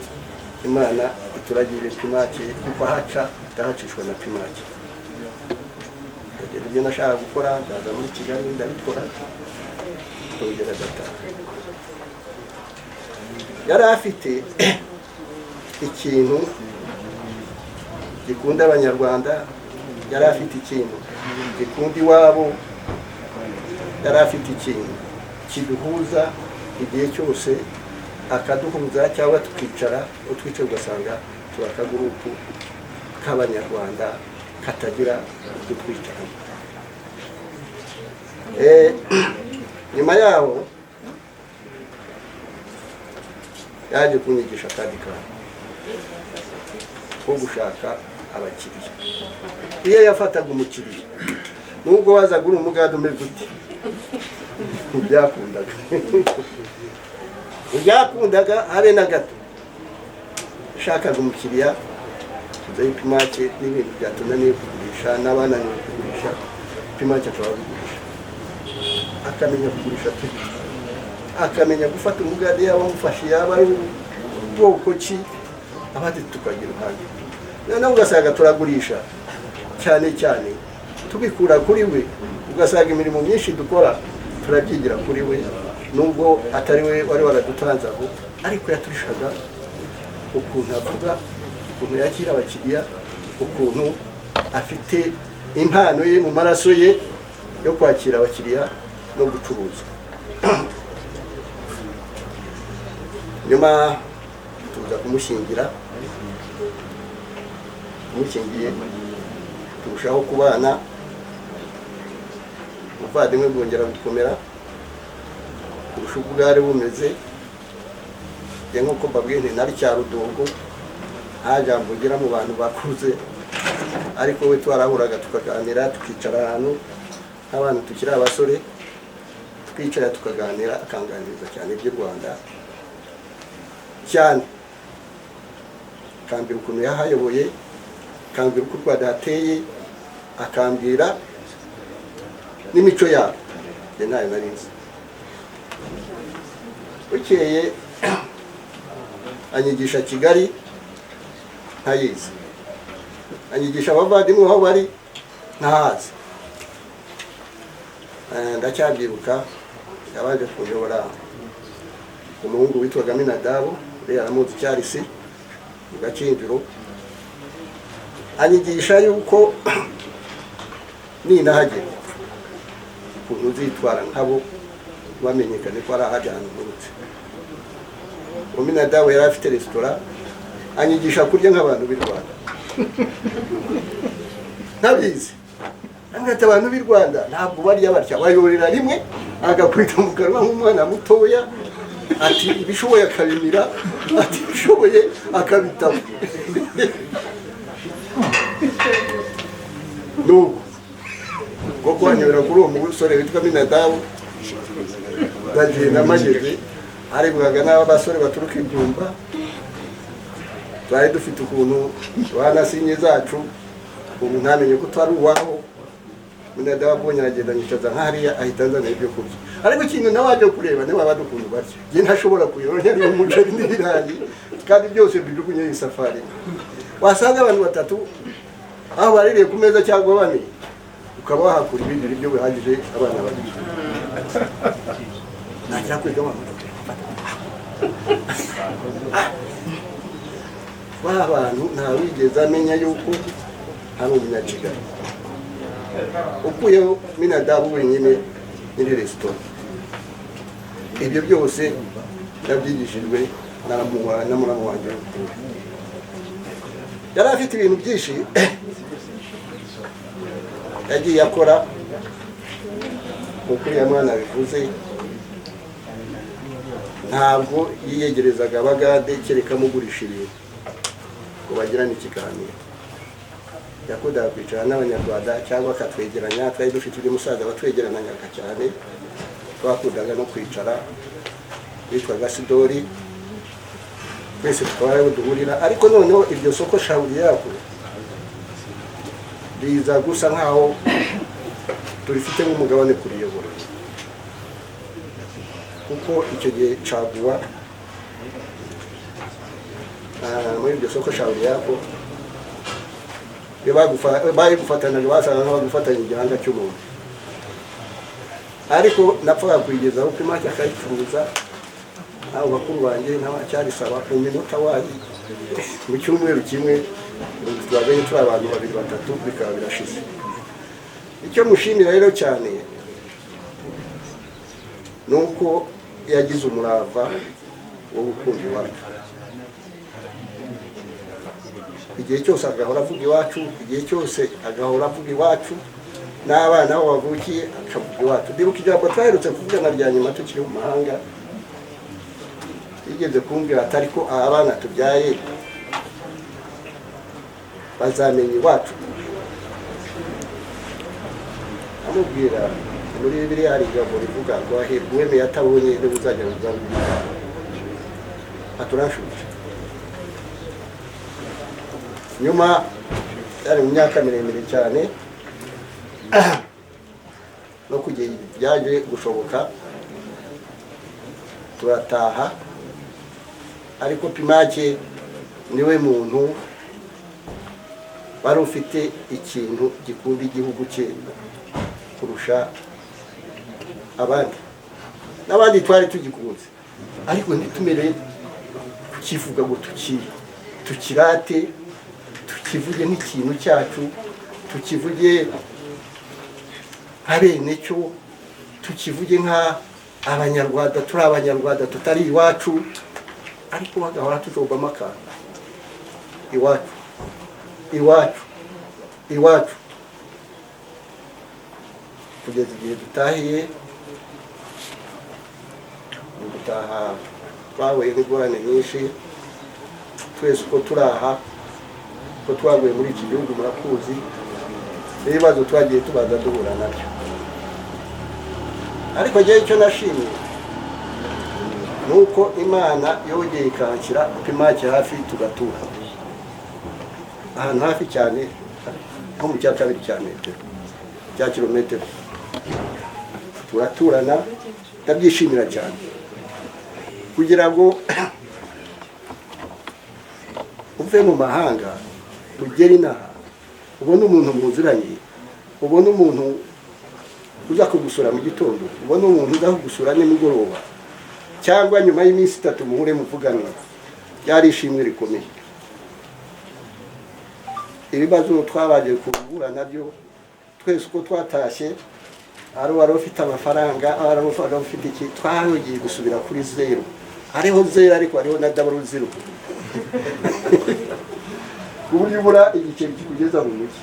Speaker 3: Imana ituragire Pimaki, kuko haca itahacishwa na Pimaki. Ndagira ibyo nashaka gukora, ndaza muri Kigali ndabikora, tongera gataha. Yari afite ikintu gikunda abanyarwanda, yari afite ikintu gikunda iwabo, yari afite ikintu kiduhuza igihe cyose, akaduhuza cyangwa tukicara, utwicaye ugasanga tuba akagurupu k'abanyarwanda katagira udutwicaramo. Nyuma yaho yaje kunyigisha akandi kantu ko gushaka abakiriya. Iyo yafataga umukiriya, nubwo wazaga uri umugade umeze uti, ntibyakundaga habe na gato. Shakaga umukiriya tuzaye Pimaki n'ibintu byatunaniye kugurisha, n'abananiwe kugurisha, Pimaki akababigurisha, akamenya kugurisha tugira, akamenya gufata umugade yaba amufashe, yaba ari ubwoko ki, abandi tukagira uruhande. Noneho ugasanga turagurisha cyane cyane tubikura kuri we, ugasanga imirimo myinshi dukora turabyigira kuri we, nubwo atari we wari waradutanze aho, ariko yaturishaga ukuntu avuga, ukuntu yakira abakiriya, ukuntu afite impano ye mu maraso ye yo kwakira abakiriya no gucuruza. Nyuma tuza kumushingira, tumushingiye turushaho kubana, ubuvandimwe bwongera gukomera kurusha uko bwari bumeze. Nk'uko mbabwiye nti nari Cyarudongo, nta jambo ugira mu bantu bakuze, ariko we twarahuraga tukaganira, tukicara ahantu nk'abantu tukiri abasore, twicara tukaganira, akanganiriza cyane iby'u Rwanda cyane, akambwira ukuntu yahayoboye, akambwira uko u Rwanda hateye, akambwira n'imico yabo, njye ntayo nari nzi. Bukeye anyigisha Kigali ntayizi, anyigisha abavandimwe aho bari ntahazi. Ndacyabyibuka yabanje kuyobora umuhungu witwaga Minadabo, uriya aramuzi Cyarisi mu Gakinjiro, anyigisha yuko ninahagera ukuntu uzitwara nkabo bamenyekane ko ari ahajyana urutse. Minadabo yari afite resitora, anyigisha kurya nk'abantu b'i Rwanda ntabizi. Angata abantu b'i Rwanda ntabwo barya batya, bayorera rimwe agakwita mu kanwa nk'umwana mutoya, ati ibishoboye akabimira, ati ibishoboye akabitamo. Nuko ngo kwanyura kuri uwo musore witwa Minadabo, ndagenda mageze arebwaga n'abasore baturuka Ibyumba, twari dufite ukuntu banasinye zacu, ubu ntamenye ko twari uwaho. Minadabo abonye aragenda nyicaza nk'ahariya, ahita anzanira ibyo kurya. Ariko ikintu nawaje kureba niba badukuntu barya, njye ntashobora kuyora nyari umuceri n'ibirayi, kandi byose bijugunye isafari. Wasanga abantu batatu aho baririye ku meza cyangwa bane, ukaba wahakura ibindi byo bihagije abana babiri. Nagira kwiga abantu abantu ntawigeze amenya yuko hari umunyakigali, ukuyeho Minadabo wenyine muri resitora. Ibyo byose nabyigishijwe na muramu wanjye. Yari afite ibintu byinshi yagiye akora, kuko uriya mwana bivuze ntabwo yiyegerezaga abagade kereka amugurisha ibintu ngo bagirane ikiganiro. Yakundaga kwicara n'Abanyarwanda cyangwa akatwegeranya. Twari dufite undi musaza watwegeranyaga cyane, twakundaga no kwicara, witwaga Sidori, twese tukaba ariho duhurira. Ariko noneho iryo soko Shawuri yako riza gusa nkaho turifite nk'umugabane kuriyobora, kuko icyo gihe caguwa muri iryo soko Shawuri yako bari gufatanaga, basanga nk'abagufatanya igihanga cy'umuntu. Ariko napfaga kuyigezaho ku make akayicuruza, abo bakuru banjye n'abacyarisaba mu minota wayi mu cyumweru kimwe, twabanye turi abantu babiri batatu, bikaba birashize. Icyo mushimira rero cyane nuko yagize umurava wo gukunda iwacu. Igihe cyose agahora avuga iwacu, igihe cyose agahora avuga iwacu, n'abana aho bavukiye akavuga iwacu. Ndibuka ijambo twaherutse kuvugana rya nyuma tukiri mu mahanga, yigeze kumbwira ati ariko abana tubyaye bazamenya iwacu. Amubwira muri Bibiliya hari ijambo rivuga ngo ahirwa uwemeye atabonye niwe uzajya mu bwami bw'Imana. Aturashuje nyuma yari mu myaka miremire cyane, no kugira byaje gushoboka turataha. Ariko Pimake niwe muntu wari ufite ikintu gikunda igihugu cye kurusha abandi. N'abandi twari tugikunze, ariko ntitumere tukivuga ngo tukirate, tukivuge nk'ikintu cyacu, tukivuge nka bene cyo, tukivuge nka Abanyarwanda, turi Abanyarwanda tutari iwacu. Ariko bagahora tujombamo akantu iwacu iwacu iwacu, kugeza igihe dutahiye. Gutaha twahuye n'ingorane nyinshi, twese uko turi aha, ko twaguye muri iki gihugu murakuzi, n'ibibazo twagiye tubaza duhura nabyo. Ariko njyewe icyo nashimye nuko Imana yongeye ikanshyira Pimake hafi, tugatura ahantu hafi cyane, nko mu cya kabiri cya metero, cya kilometero. Turaturana, ndabyishimira cyane, kugira ngo uve mu mahanga ugere inaha ubone umuntu muziranye, ubone umuntu uza kugusura mu gitondo, ubone umuntu uza kugusura nimugoroba, cyangwa nyuma y'iminsi 3 muhure muvugane, byari ishimwe rikomeye. Ibibazo twabaje kubura nabyo twese uko twatashye, ari wari ufite amafaranga, ari wari ufite iki, twagiye gusubira kuri zero. Hariho zero ariko hariho na double zero. Uburyo ubura igiceri kikugeza mu mujyi.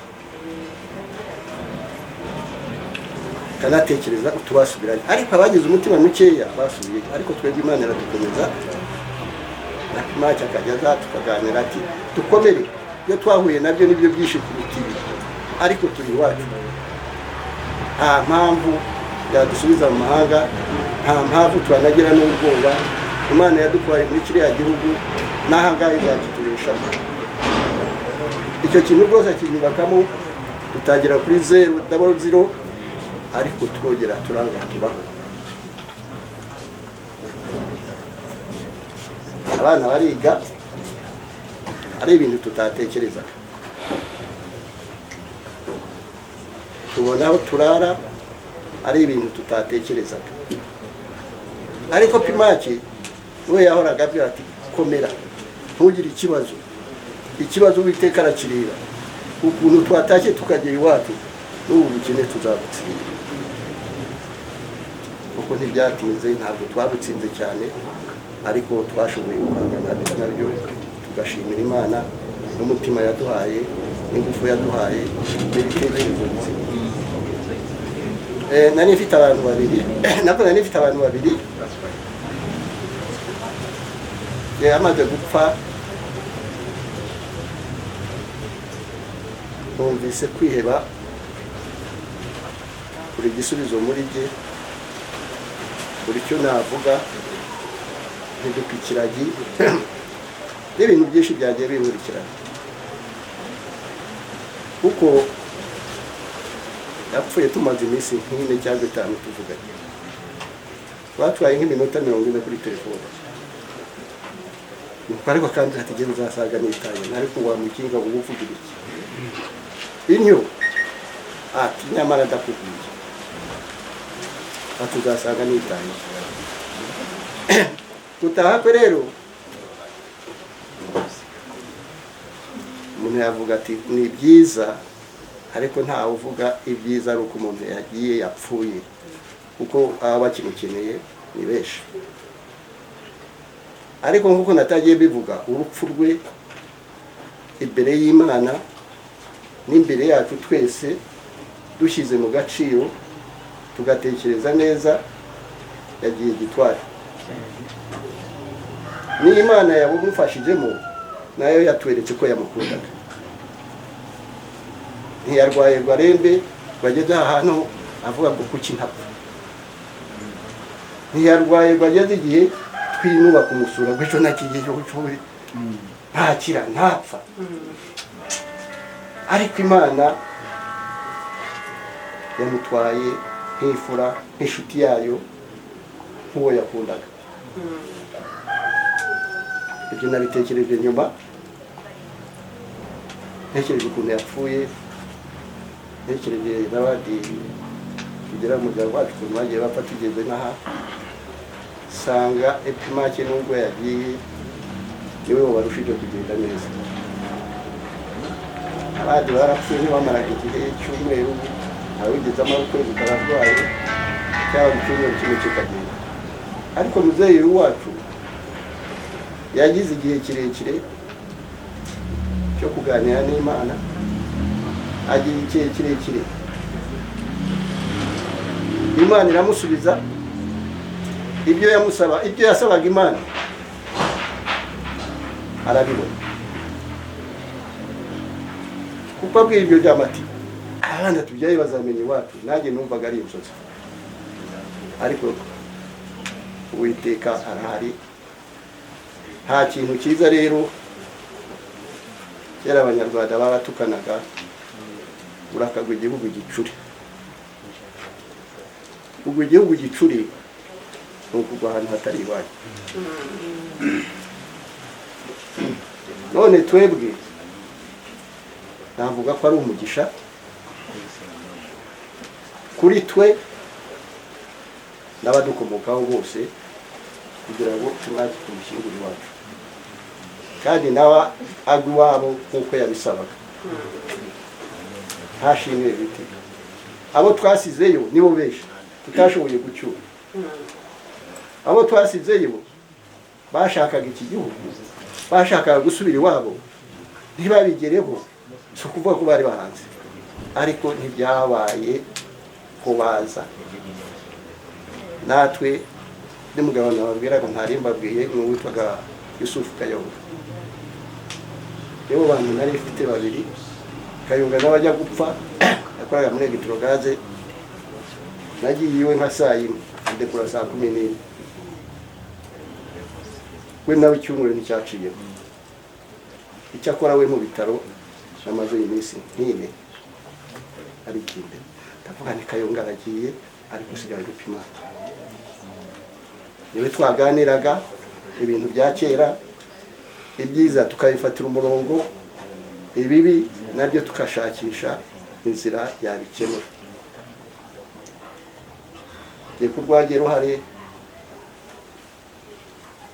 Speaker 3: Kanatekereza tubasubiranye, ariko abagize umutima mukeya basubiye, ariko twebwe Imana iradukomeza. Nakimacya akajyaza tukaganira ati dukomere, iyo twahuye nabyo nibyo byinshi kurutibi, ariko turi iwacu. Nta mpamvu yadusubiza mu mahanga, nta mpamvu twanagira n'ubwoba. Imana yadukwaye muri kiriya gihugu n'ahangahe izakituresha. Icyo kintu rwose kinyubakamo, tutagira kuri zero double zero, ariko twogera turanga tubaho. Abana bariga, ari ibintu tutatekereza. Tubona aho turara, ari ibintu tutatekereza. Ariko Pimaki we yahoraga abwira ati komera, ntugire ikibazo. Ikibazo Uwiteka arakireba. Ukuntu twatashye tukagera iwacu, n'ubu bukene tuzabutsinda. Kuko ntibyatinze, ntabwo twabutsinze cyane, ariko twashoboye guhangana nabyo, tugashimira Imana n'umutima yaduhaye, n'ingufu yaduhaye, n'ibitekerezo bizima. Nari mfite abantu babiri, amaze gupfa, numvise kwiheba kuri igisubizo muri jye, buri cyo navuga ntidupikiragi n'ibintu byinshi byagiye bihurikirana. Kuko yapfuye tumaze iminsi nk'ine cyangwa 5 tuvuganye, twatwaye nk'iminota 40 kuri telefone. Ariko kandi hatigeze uzasaga n'itaye, ariko wamukinga ngo uvugira iki inyo ati nyamara ndakubwiye atuzasaga n'itaye. Gutaha kwe rero umuntu yavuga ati ni byiza, ariko ntawe uvuga ibyiza ari uko umuntu yagiye yapfuye, kuko aba bakimukeneye ni benshi. Ariko nk'uko natagiye bivuga, urupfu rwe imbere y'Imana n'imbere yacu twese dushyize mu gaciro, tugatekereza neza, yagiye gitwari. Ni Imana yabumufashijemo, nayo yatweretse ko yamukundaga. Ntiyarwaye ngo arembe bageze ahantu avuga ngo kuki ntapfa. Ntiyarwaye ngo ageze igihe twinuba kumusura ngo ejo nakigiye cy'ubucuri ntakira ntapfa. Ariko Imana yamutwaye nk'ifura, nk'inshuti yayo, nk'uwo yakundaga. Ibyo nabitekereje nyuma, ntekereje ukuntu yapfuye, ntekereje n'abandi kugira umuryango wacu ukuntu bagiye bapfa tugeze n'aha, sanga Epimaki nubwo yagiye niwe wabarushije kugenda neza. Abandi barapfuye ntibamaraga igihe cy'umweru, ntawigeze amara ukwezi kararwaye, cyangwa icyumweru kimwe kikagenda. Ariko muzeyi wacu yagize igihe kirekire cyo kuganira n'Imana, agira igihe kirekire Imana iramusubiza ibyo yasabaga Imana arabibona. Kuko abwira ibyo by'amati, abana tubyaye bazamenya iwacu, nanjye numvaga ari inzozi. Ariko Uwiteka arahari. Nta kintu cyiza rero, kera Abanyarwanda baratukanaga, urakagwa igihugu gicuri. Ubwo igihugu gicuri ni ukugwa ahantu hatari iwanyu. none twebwe navuga ko ari umugisha kuri twe n'abadukomokaho bose kugira ngo tumwake kumushyingura iwacu kandi nawe agwa iwabo nk'uko yabisabaga ntashimire bite abo twasizeyo nibo benshi tutashoboye gucyura abo twasizeyo bashakaga iki gihugu bashakaga gusubira iwabo ntibabigereho si ukuvuga ko bari bahanze ariko ntibyabaye ko baza natwe n'umugabo nababwiraga ntari mbabwiye n'uwitwaga Yusufu Kayonga nibo bantu nari mfite babiri Kayonga n'abajya gupfa yakoraga muri Electrogaze nagiye iwe nka saa yine ndekura saa 11 we nawe icyumweru nticyaciye icyakora we mu bitaro amaze iminsi nk'ine ari ikinde ndavuga ni Kayonga aragiye ari gusigara gupima niwe twaganiraga ibintu bya kera ibyiza tukabifatira umurongo ibibi nabyo tukashakisha inzira yabikemura reko rwagiye ruhare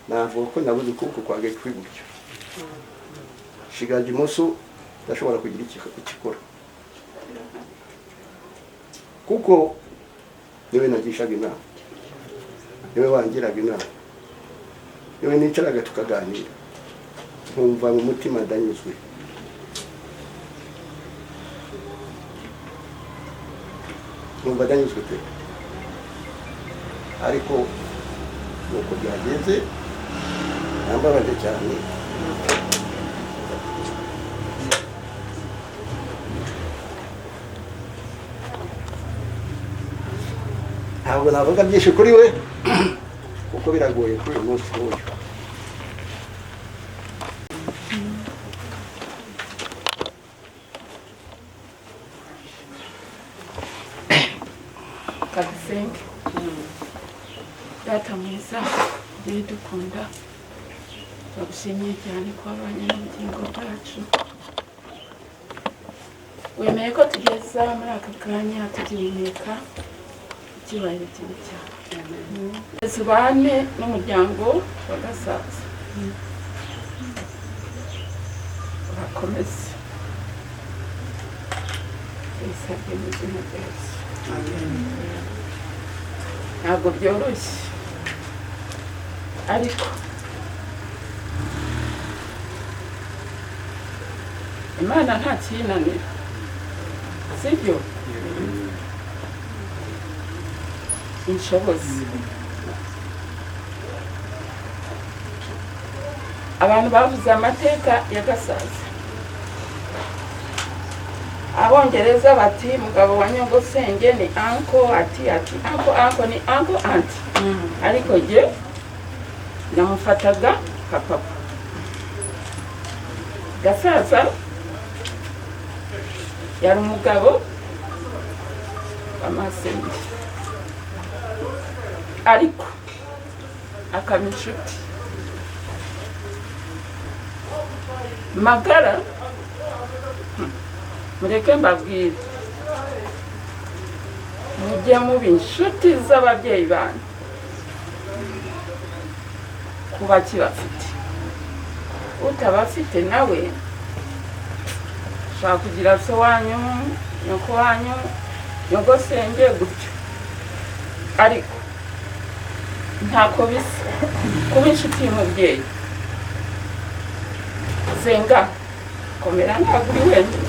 Speaker 3: navuga ko nabuze ukuboko kwage kw'iburyo shigaje imoso ndashobora kugira ikikora kuko niwe nagishaga inama niwe wangiraga inama niwe nicaraga tukaganira nkumva mu mutima ndanyuzwe nkumva ndanyuzwe pe ariko nuko byagenze nambabaje cyane ntabwo navuga byinshi kuri we kuko biragoye kuri uyu munsi w'uyu
Speaker 4: kabisenge data mwiza uri dukunda bagushimiye cyane ko wabanye n'ubugingo bwacu wemeye ko tugeza muri aka kanya tugihumeka icyubahiro kibi cyane tubane n'umuryango wa Gasaza urakomeze bisabwe mu izina rya Yesu ntabwo byoroshye ariko Imana nta kiyinanira sibyo inshobozi abantu bavuze amateka ya Gasaza abongereza bati mugabo wa Nyogosenge ni anko ati anko ni anko anti ariko je namufataga nka papa Gasaza yari umugabo w'amasenge ariko akaba inshuti magara mureke mbabwire mujye muba inshuti z'ababyeyi banyu kuba kibafite utabafite nawe ushaka kugira so wanyu nyoko wanyu Nyogosenge gutyo ariko ntako bisa kuba inshuti y'umubyeyi senga komera ntabwo uri wenyine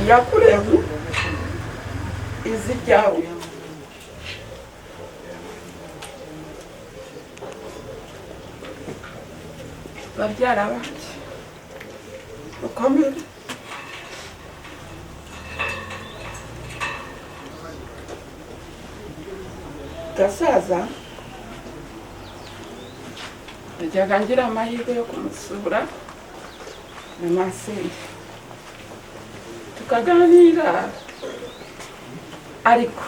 Speaker 4: yakurebu izi ryawe babyara banjye ukomere Gasaza najyaga ngira amahirwe yo kumusura na masenge tukaganira ariko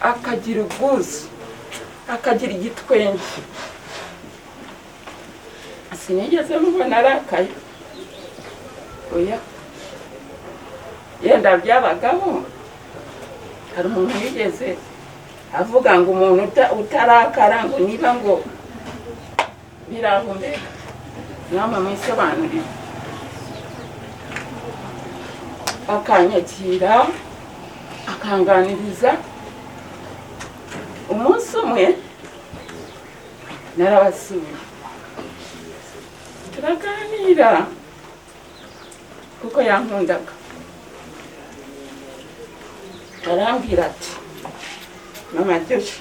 Speaker 4: akagira ubwuzu akagira igitwenge sinigeze mubona arakaye oya yenda byabagaho hari umuntu yigeze avuga ngo umuntu utarakara ngo niba ngo birahumbeka namwe mwisobanurire akanyakira akanganiriza umunsi umwe narabasuye turaganira kuko yankundaga arambwira ati mama Joshi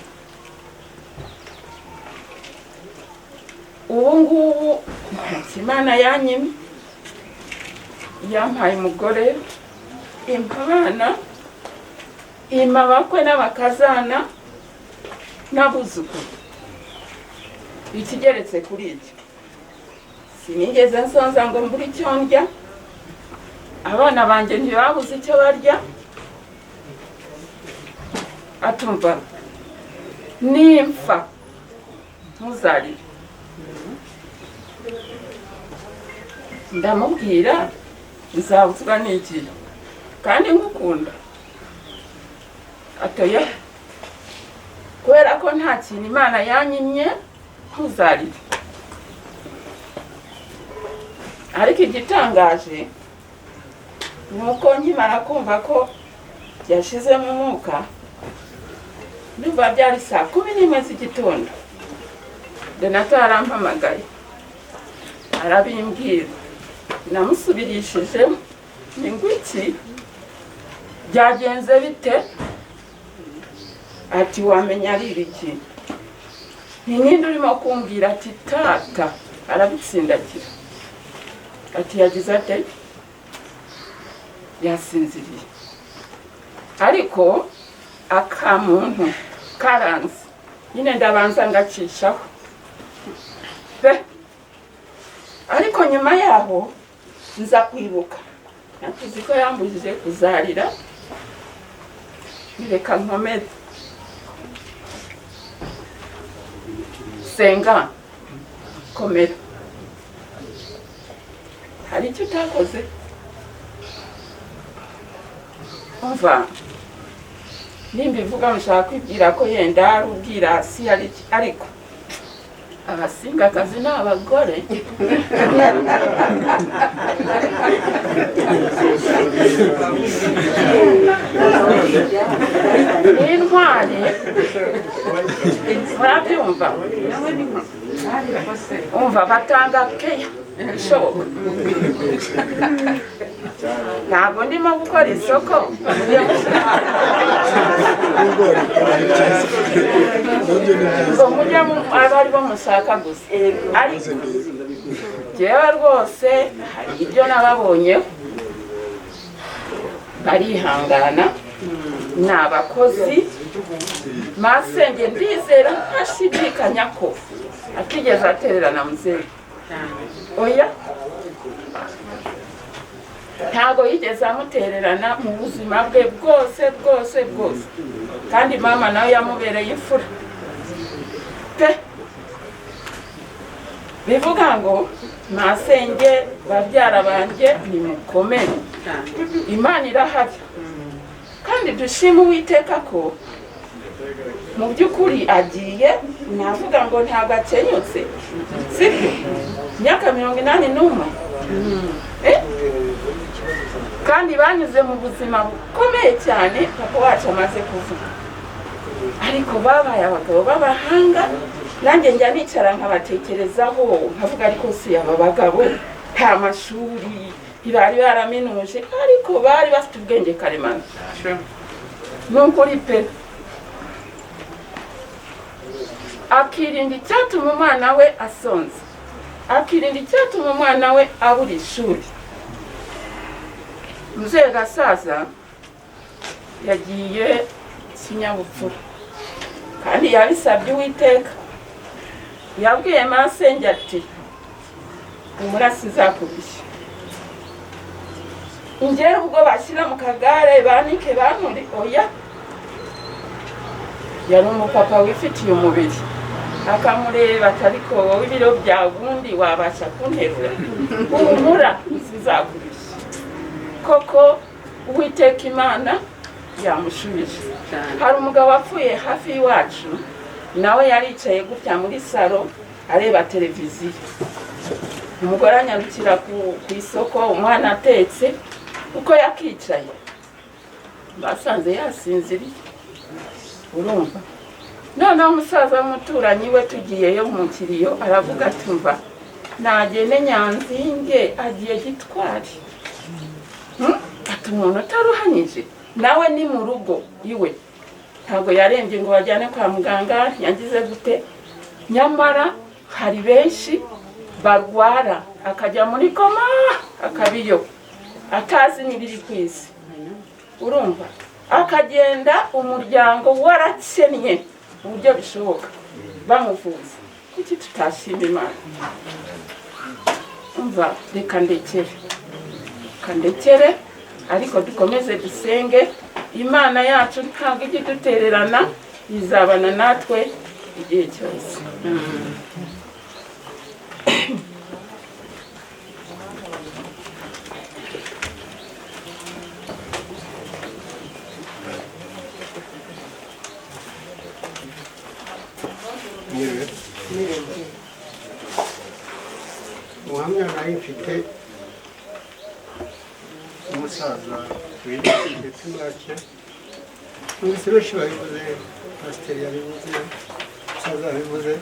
Speaker 4: ubu ngubu Imana yanyimye yampaye umugore impa abana impa abakwe n'abakazana n'abuzukuru ikigeretse kuri iki sinigeze nsonza ngo mbure icyo ndya abana banjye ntibabuze icyo barya atumva nimfa ntuzarire ndamubwira nzabuzwa n'iki kandi ngukunda atoya kubera ko nta kintu Imana yanyimye ntuzarire ariko igitangaje nuko nkimara kumva ko yashizemo umwuka ndumva byari saa 11 z'igitondo Donato arampamagaye arabimbwira namusubirishije ni ngwiki byagenze bite ati wamenya ari ibiki ninde urimo kumbwira ati tata arabitsindagira ati yagize ate yasinziriye ariko akamuntu karanze nyine ndabanza ngacishaho ariko nyuma yaho nza kwibuka natuzi ko yambujije kuzarira reka nkomeze senga komera hari icyo utakoze umva nimbivuga mushaka kwibwira ko yenda ari ubwirasi ariko abasingakazi n'abagore n'intwari murabyumva umva batanga keya ishoboka ntabwo ndimo gukora isoko ngo mujye abari bo mushaka gusa ariko jewe rwose hari ibyo nababonyeho barihangana ni abakozi masenge ndizera ntashidikanya ko atigeze atererana muzehe oya ntabwo yigeze amutererana mu buzima bwe bwose kandi mama nawe yamubereye imfura pe bivuga ngo masenge babyara banjye nimukomere Imana irahari kandi dushima Uwiteka ko mu by'ukuri agiye navuga ngo ntabwo akenyutse sibyo imyaka 81 kandi banyuze mu buzima bukomeye cyane papa wacu amaze kuvuga ariko babaye abagabo b'abahanga nanjye njya nicara nkabatekerezaho nkavuga ariko si aba bagabo nta mashuri ntibari baraminuje ariko bari bafite ubwenge karemano n'ukuri pe akirinda icyatuma umwana we asonza akirinda icyatuma umwana we abura ishuri muzehe Gasaza yagiye kinyabupfura kandi yabisabye Uwiteka yabwiye masenge ati umurasi zakubishye ingera ubwo bashyira mu kagare banike bankuri oya yari umupapa wifitiye umubiri akamureba atariko wowe ibiro byagundi wabasha kunterura uhumura sizagurisha koko Uwiteka Imana yamushubije hari umugabo wapfuye hafi y'iwacu nawe yaricaye gutya muri salo areba televiziyo umugore anyarukira ku isoko umwana atetse uko yakicaye basanze yasinziriye urumva noneho umusaza w'umuturanyi we tugiyeyo mu kiriyo aravuga ati mva nagende Nyanzinge agiye Gitwari ati umuntu utaruhanyije nawe ni mu rugo iwe ntabwo yarembye ngo bajyane kwa muganga yagize gute nyamara hari benshi barwara akajya muri koma akabiyo atazi n'ibiri ku isi urumva akagenda umuryango warakennye uburyo bishoboka bamuvuza kuki tutashima Imana umva reka ndekere ariko dukomeze dusenge Imana yacu ntabwo ijya idutererana izabana natwe igihe cyose
Speaker 5: ubuhamya nari mfite umusaza witwa ndetse mwake mwese benshi babivuze pasiteri yabivuze umusaza yabivuze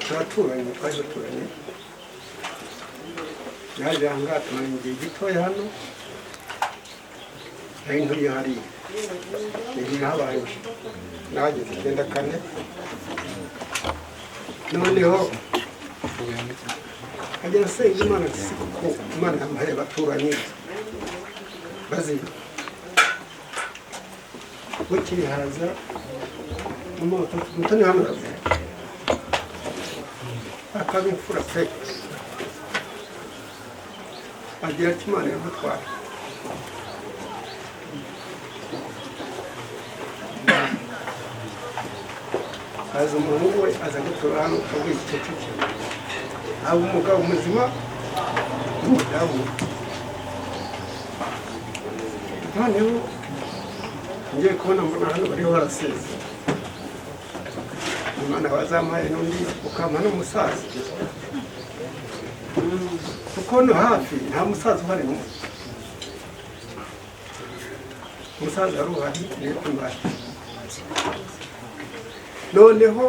Speaker 5: turaturanye twari duturanye yaje ahangaha tumara igihe gitoya hano nari nturiye hariya igihe habaye nahageze 94 noneho agera asenga Imana ati si kuko Imana yamuhaye abaturanyi bazima bukiri haza umutoni hano akaba imfura pe agira ati Imana yamutwara aza umuhungu we aza gutura hano akabwira Kicukiro aba umugabo muzima n'umudamu noneho ngiye kubona mbona hano bariho baraseze Imana wazamuhaye n'undi ukampa n'umusaza kuko no hafi nta musaza uhari n'umwe umusaza ari uhari niyo kumbaye noneho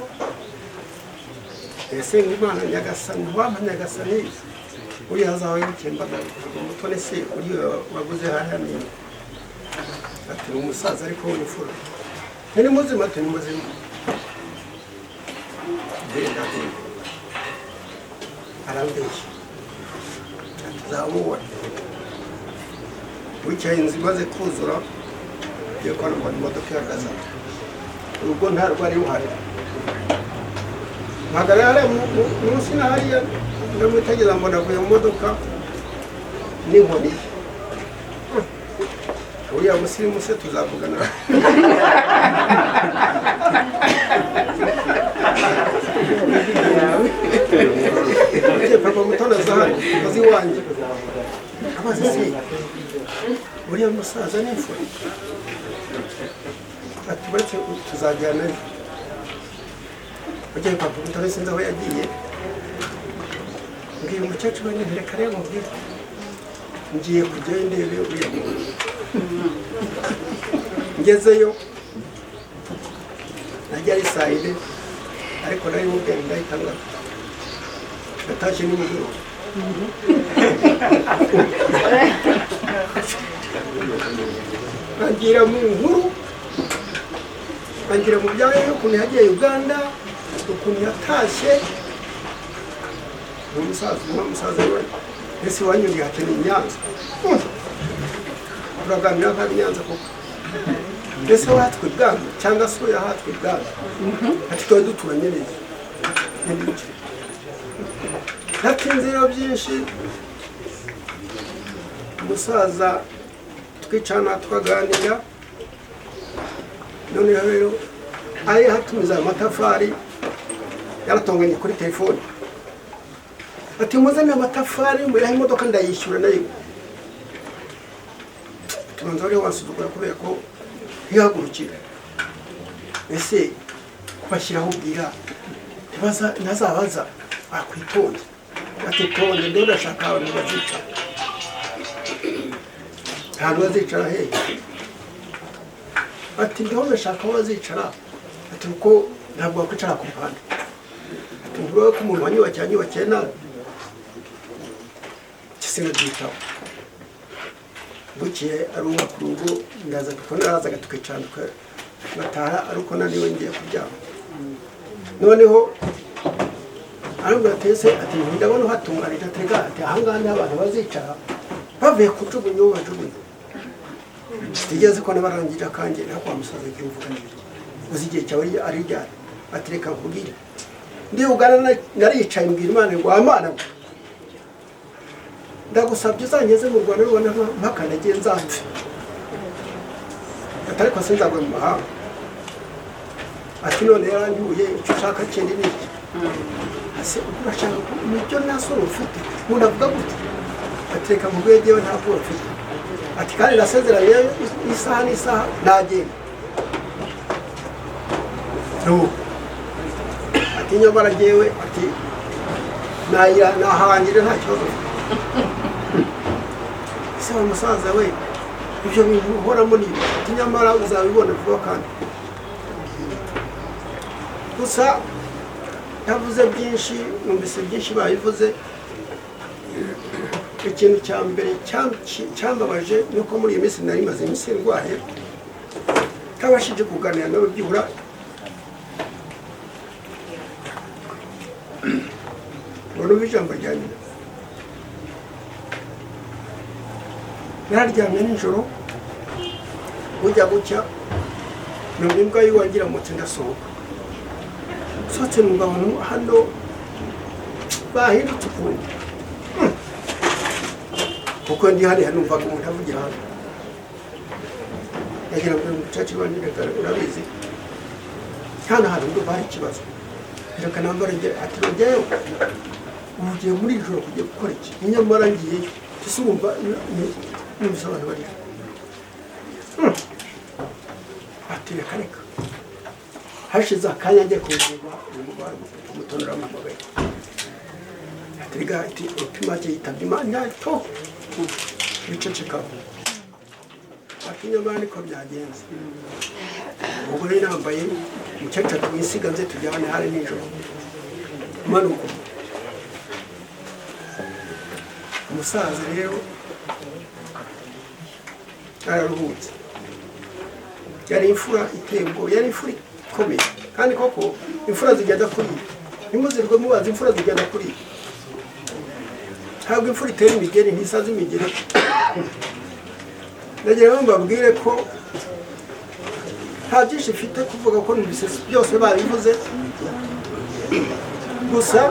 Speaker 5: esenga Imana Nyagasani wampa Nyagasani uri hazaho y'ikembaga umutone se uri waguze hariya nini ati umusaza ariko w'imfura ni muzima ati ni muzima genda arambeshya atazamubona wicaye inzu imaze kuzura yo kwa mbona imodoka ihagaze urugo nta rwari ruhari mpagarara munsi na hariya ndamwitegereza mbona avuye mu modoka n'inkoni uriya musirimu se tuzavugana papa mutona zahari azi iwanjye abazi se uriya musaza n'imfura ati baretse tuzajyana ugiye papa mutona sinzi aho yagiye mbwira umukecuru we reka rero mubwire ngiye kujyayo ndebe uriya muntu ngezeyo najya ari saa 4 ariko nari mubwira ndahita natashye nimugoroba angira mu nkuru angira mu byayo y'ukuntu yagiye Uganda ukuntu yatashye umusaza we ese wanyuriye hatari Nyanza uraganira nka Nyanza koko ese watwe bwangu cyangwa se yahatwe bwangu ati twa duturanye neza natinze rero byinshi umusaza twicana tukaganira noneho rero ari hatumiza amatafari yaratonganye kuri telefone ati muzane amatafari muriho imodoka ndayishyura nayo tubanza rero wasuzugura kubera ko ntihagurukira ese bashyiraho ubwira ntazabaza akwitonde atitonde ndo ndashaka abantu bazicara ahantu bazicara hehe ati ndiho ndashaka aho bazicara ati kuko ntabwo wakwicara ku ruhande ati ngurube ko umuntu wanyubakiye nabi kisina byitaho bukiye ari umwaka urugo ndaza tukarazaga tukicara bataha ari uko naniwe ngiye kuryama noneho arambwira atese ati ndabona uhatunganije atega ati ahangaha niho abantu bazicara bavuye kujugunya uwo bajugunya tigeze ko nabarangije akange nako wamusaza igihe uvuga n'ibiki uzi igihe cyawe ari ryari ati reka nkubwire ndi ugana naricaye mbwira Imana ngo Imana ndagusabye uzangeze mu Rwanda rubona mpaka nagiye nzapfe atari ko sinzagwe mu mahanga ati none yarangiye icyo ushaka kindi n'iki ase urashaka n'icyo nasoro ufite umuntu avuga gute ati reka mubwegewe ntabwo ufite ati kandi nasezeranye isaha n'isaha nagenda ati nyamara jyewe ati nahangire nta kibazo ese wa musaza we ibyo bintu uhoramo ni ati nyamara uzabibona vuba kandi gusa yavuze byinshi numvise byinshi babivuze ikintu cya mbere cyambabaje nuko muri iyi minsi nari maze iminsi ndwaye ntabashije kuganira nabo byibura ngo ijambo rya nyina nararyamye nijoro bujya gucya numva imbwa yiwangira mutse ndasohoka sohotse numva abantu hano bahindutse ukuntu kuko ndi hariya numvaga umuntu avugira hano yagira ngo umucaci wanjye reka urabizi hano hari ndumva hari ikibazo reka nambara njye ati njyewe ugiye muri iri joro kujya gukora iki nyamara ngiyeyo ese urumva numvise abantu barira ati reka reka hashize akanya njye kureba umugore umutonera amabere ati rega ati upima cye yitabye Imana to bicecekaho ati nyamara niko byagenze ubwo rero nambaye umukecuru twisiga nze tujyane hari nijoro manuko umusaza rero araruhutse yari imfura iteye ubwoba yari imfura ikomeye kandi koko imfura zigenda kuri nimuzirwe mubaza imfura zigenda kuri ntabwo imfura itera imigeri ntisaza imigeri ndagira ngo mbabwire ko nta byinshi mfite kuvuga ko numvise byose babivuze gusa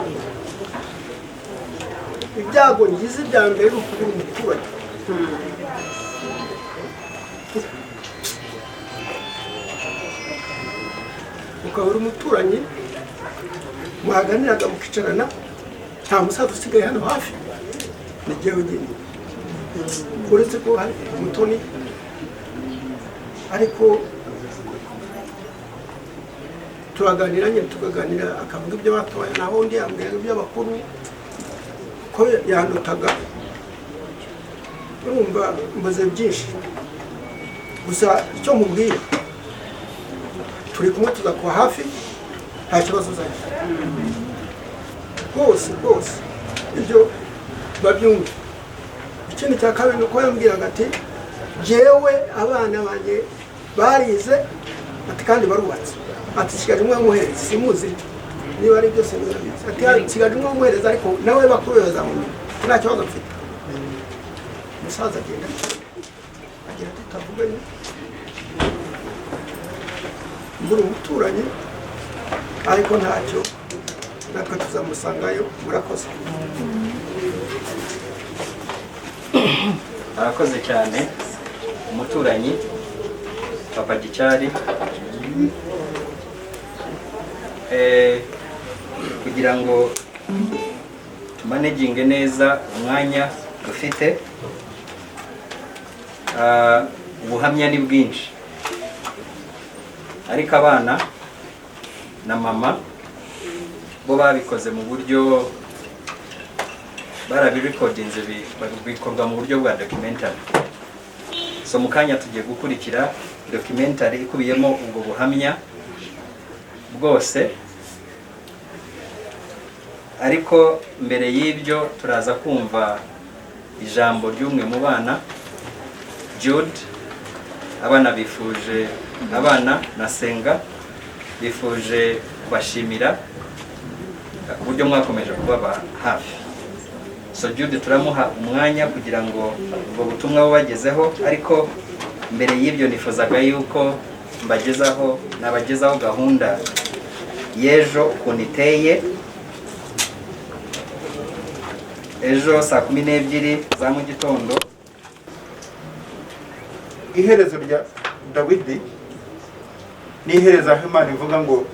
Speaker 5: ibyago ngize ibya mbere ni ukubura umuturage ukabura umuturanyi muhaganiraga mukicarana nta musaza usigaye hano hafi ni jyewe nyine uretse ko hari umutoni ariko turaganira nyine tukaganira akavuga ibyo batoya naho undi yambwira iby'abakuru ko yandutaga urumva mbaze byinshi gusa icyo mubwira turi kumwe tuzakuba hafi nta kibazo uzagira rwose ibyo babyumva ikindi cya kabiri ni uko yambwiraga ati jewe abana banjye barize ati kandi barubatse ati sigaje umwe muhereza simuzi niba ari byose murabizi ati sigaje umwe muhereza ariko nawe bakuru bazamumenya nta kibazo mfite umusaza agenda tutavuganye mbura umuturanyi ariko ntacyo natwe tuzamusangayo murakoze
Speaker 2: arakoze cyane umuturanyi Papa Gicari kugira ngo tumaneginge neza umwanya dufite. Ubuhamya ni bwinshi, ariko abana na mama bo babikoze mu buryo barabirekodinze, bikorwa mu buryo bwa documentary. So mu kanya tugiye gukurikira documentary ikubiyemo ubwo buhamya bwose, ariko mbere y'ibyo turaza kumva ijambo ry'umwe mu bana, Jude. Abana na Senga bifuje kubashimira uburyo mwakomeje kubaba hafi. So Jude turamuha umwanya kugira ngo ubwo butumwa bubagezeho, ariko mbere y'ibyo nifuzaga yuko nabagezaho gahunda y'ejo ukuntu iteye. Ejo saa 12 za mu gitondo,
Speaker 6: iherezo rya Dawidi ni iherezo aho Imana ivuga ngo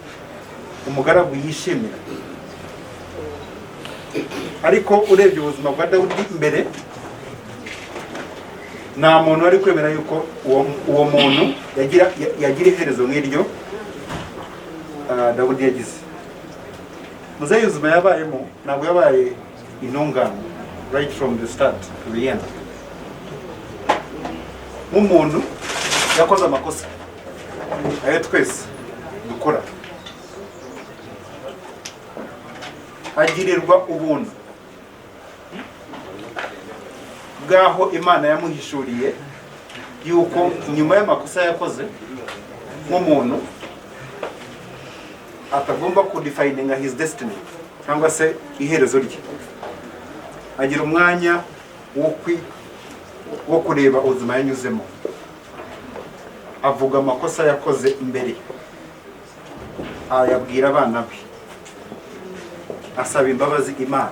Speaker 6: umugaragu yishimira. Ariko urebye ubuzima bwa Dawidi mbere, nta muntu wari kwemera yuko uwo muntu yagira iherezo nk'iryo Dawidi yagize. Muzehe ubuzima yabayemo ntabwo yabaye intungane right from the start to the end. Nk'umuntu yakoze amakosa ayo twese dukora, agirirwa ubuntu bwaho Imana yamuhishuriye yuko nyuma y'amakosa yakoze nk'umuntu atagomba kudefininga his destiny cyangwa se iherezo rye. Agira umwanya wo kureba ubuzima yanyuzemo, avuga amakosa yakoze imbere, ayabwira abana be, asaba imbabazi Imana.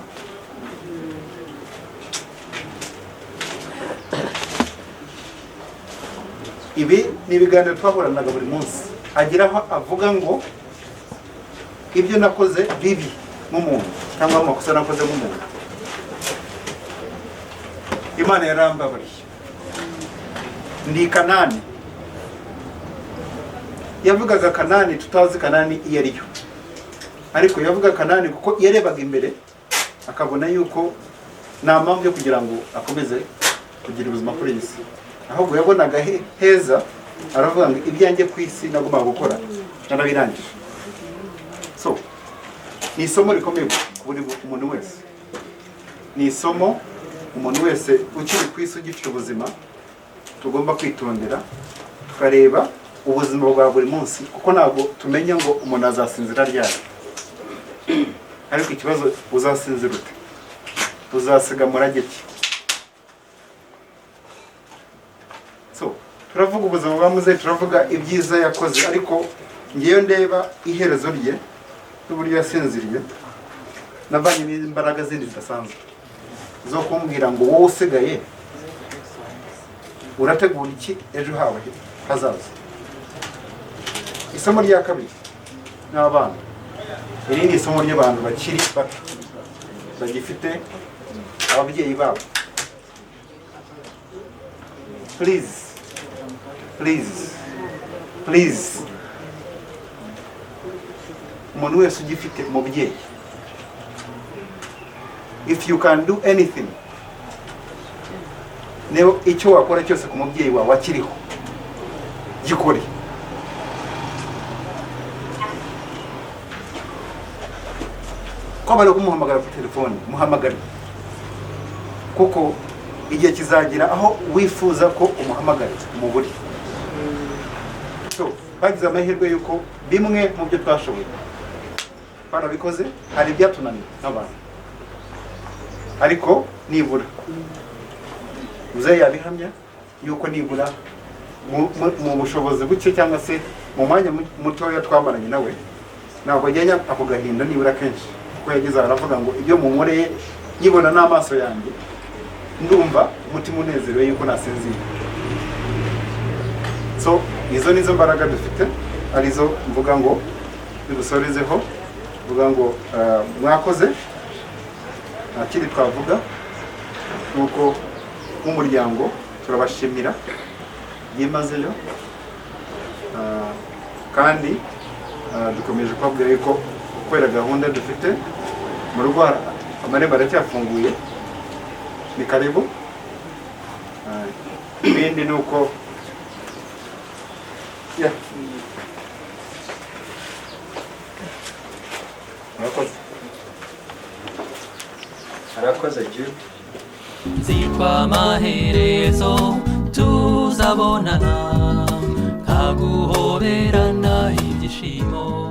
Speaker 6: Ibi ni ibiganiro twahoranaga buri munsi. Agira aho avuga ngo ibyo nakoze bibi nk'umuntu cyangwa amakosa nakoze nk'umuntu, Imana yarambabariye. Ndi Kanani. Yavugaga Kanani tutazi Kanani iyo ari yo, ariko yavuga Kanani kuko yarebaga imbere akabona yuko nta mpamvu yo kugira ngo akomeze kugira ubuzima kuri iyi si, ahubwo yabonaga heza. Aravuga ngo ibyanjye ku isi nagomba gukora narabirangije. So ni isomo rikomeye kuri umuntu wese, ni isomo umuntu wese ukiri ku isi ugifite ubuzima tugomba kwitondera, tukareba ubuzima bwa buri munsi, kuko ntabwo tumenya ngo umuntu azasinzira ryari. Ariko ikibazo, uzasinzira ute? Uzasiga murage ki? So turavuga ubuzima bwa muzehe, turavuga ibyiza yakoze, ariko ngiye ndeba iherezo rye n'uburyo yasinziriye, navanye n'imbaraga zindi zidasanzwe zo kumbwira ngo wowe usigaye urategura iki ejo hawe hazaza. Isomo rya kabiri n'abana, iri ni isomo ry'abantu bakiri bato bagifite ababyeyi babo. Please, umuntu wese ugifite umubyeyi, if you can do anything, nebo icyo wakora cyose ku mubyeyi wawe akiriho gikore. Ko bari kumuhamagara ku telefone, muhamagare, kuko igihe kizagira aho wifuza ko umuhamagara umuburi. So bagize amahirwe yuko bimwe mu byo twashoboye barabikoze, hari ibyatunaniye n'abantu, ariko nibura muzehe yabihamya yuko nibura mu bushobozi buke cyangwa se mu mwanya mutoya twamaranye nawe, ntabwo ajyanya ako gahinda nibura kenshi, kuko yagize aravuga ngo ibyo munkoreye nyibona n'amaso yanjye ndumva umutima unezerewe yuko nasinzira. So izo nizo mbaraga dufite, arizo mvuga ngo dusorezeho, mvuga ngo mwakoze, nta kindi twavuga nuko nk'umuryango turabashimira byimazeyo, kandi dukomeje kubabwira yuko kubera gahunda dufite mu rugo amarembo aracyafunguye, ni karibu. Ibindi ni uko
Speaker 2: arakoze Jude.
Speaker 7: zitwa amaherezo tuzabonana, nkaguhoberana ibyishimo.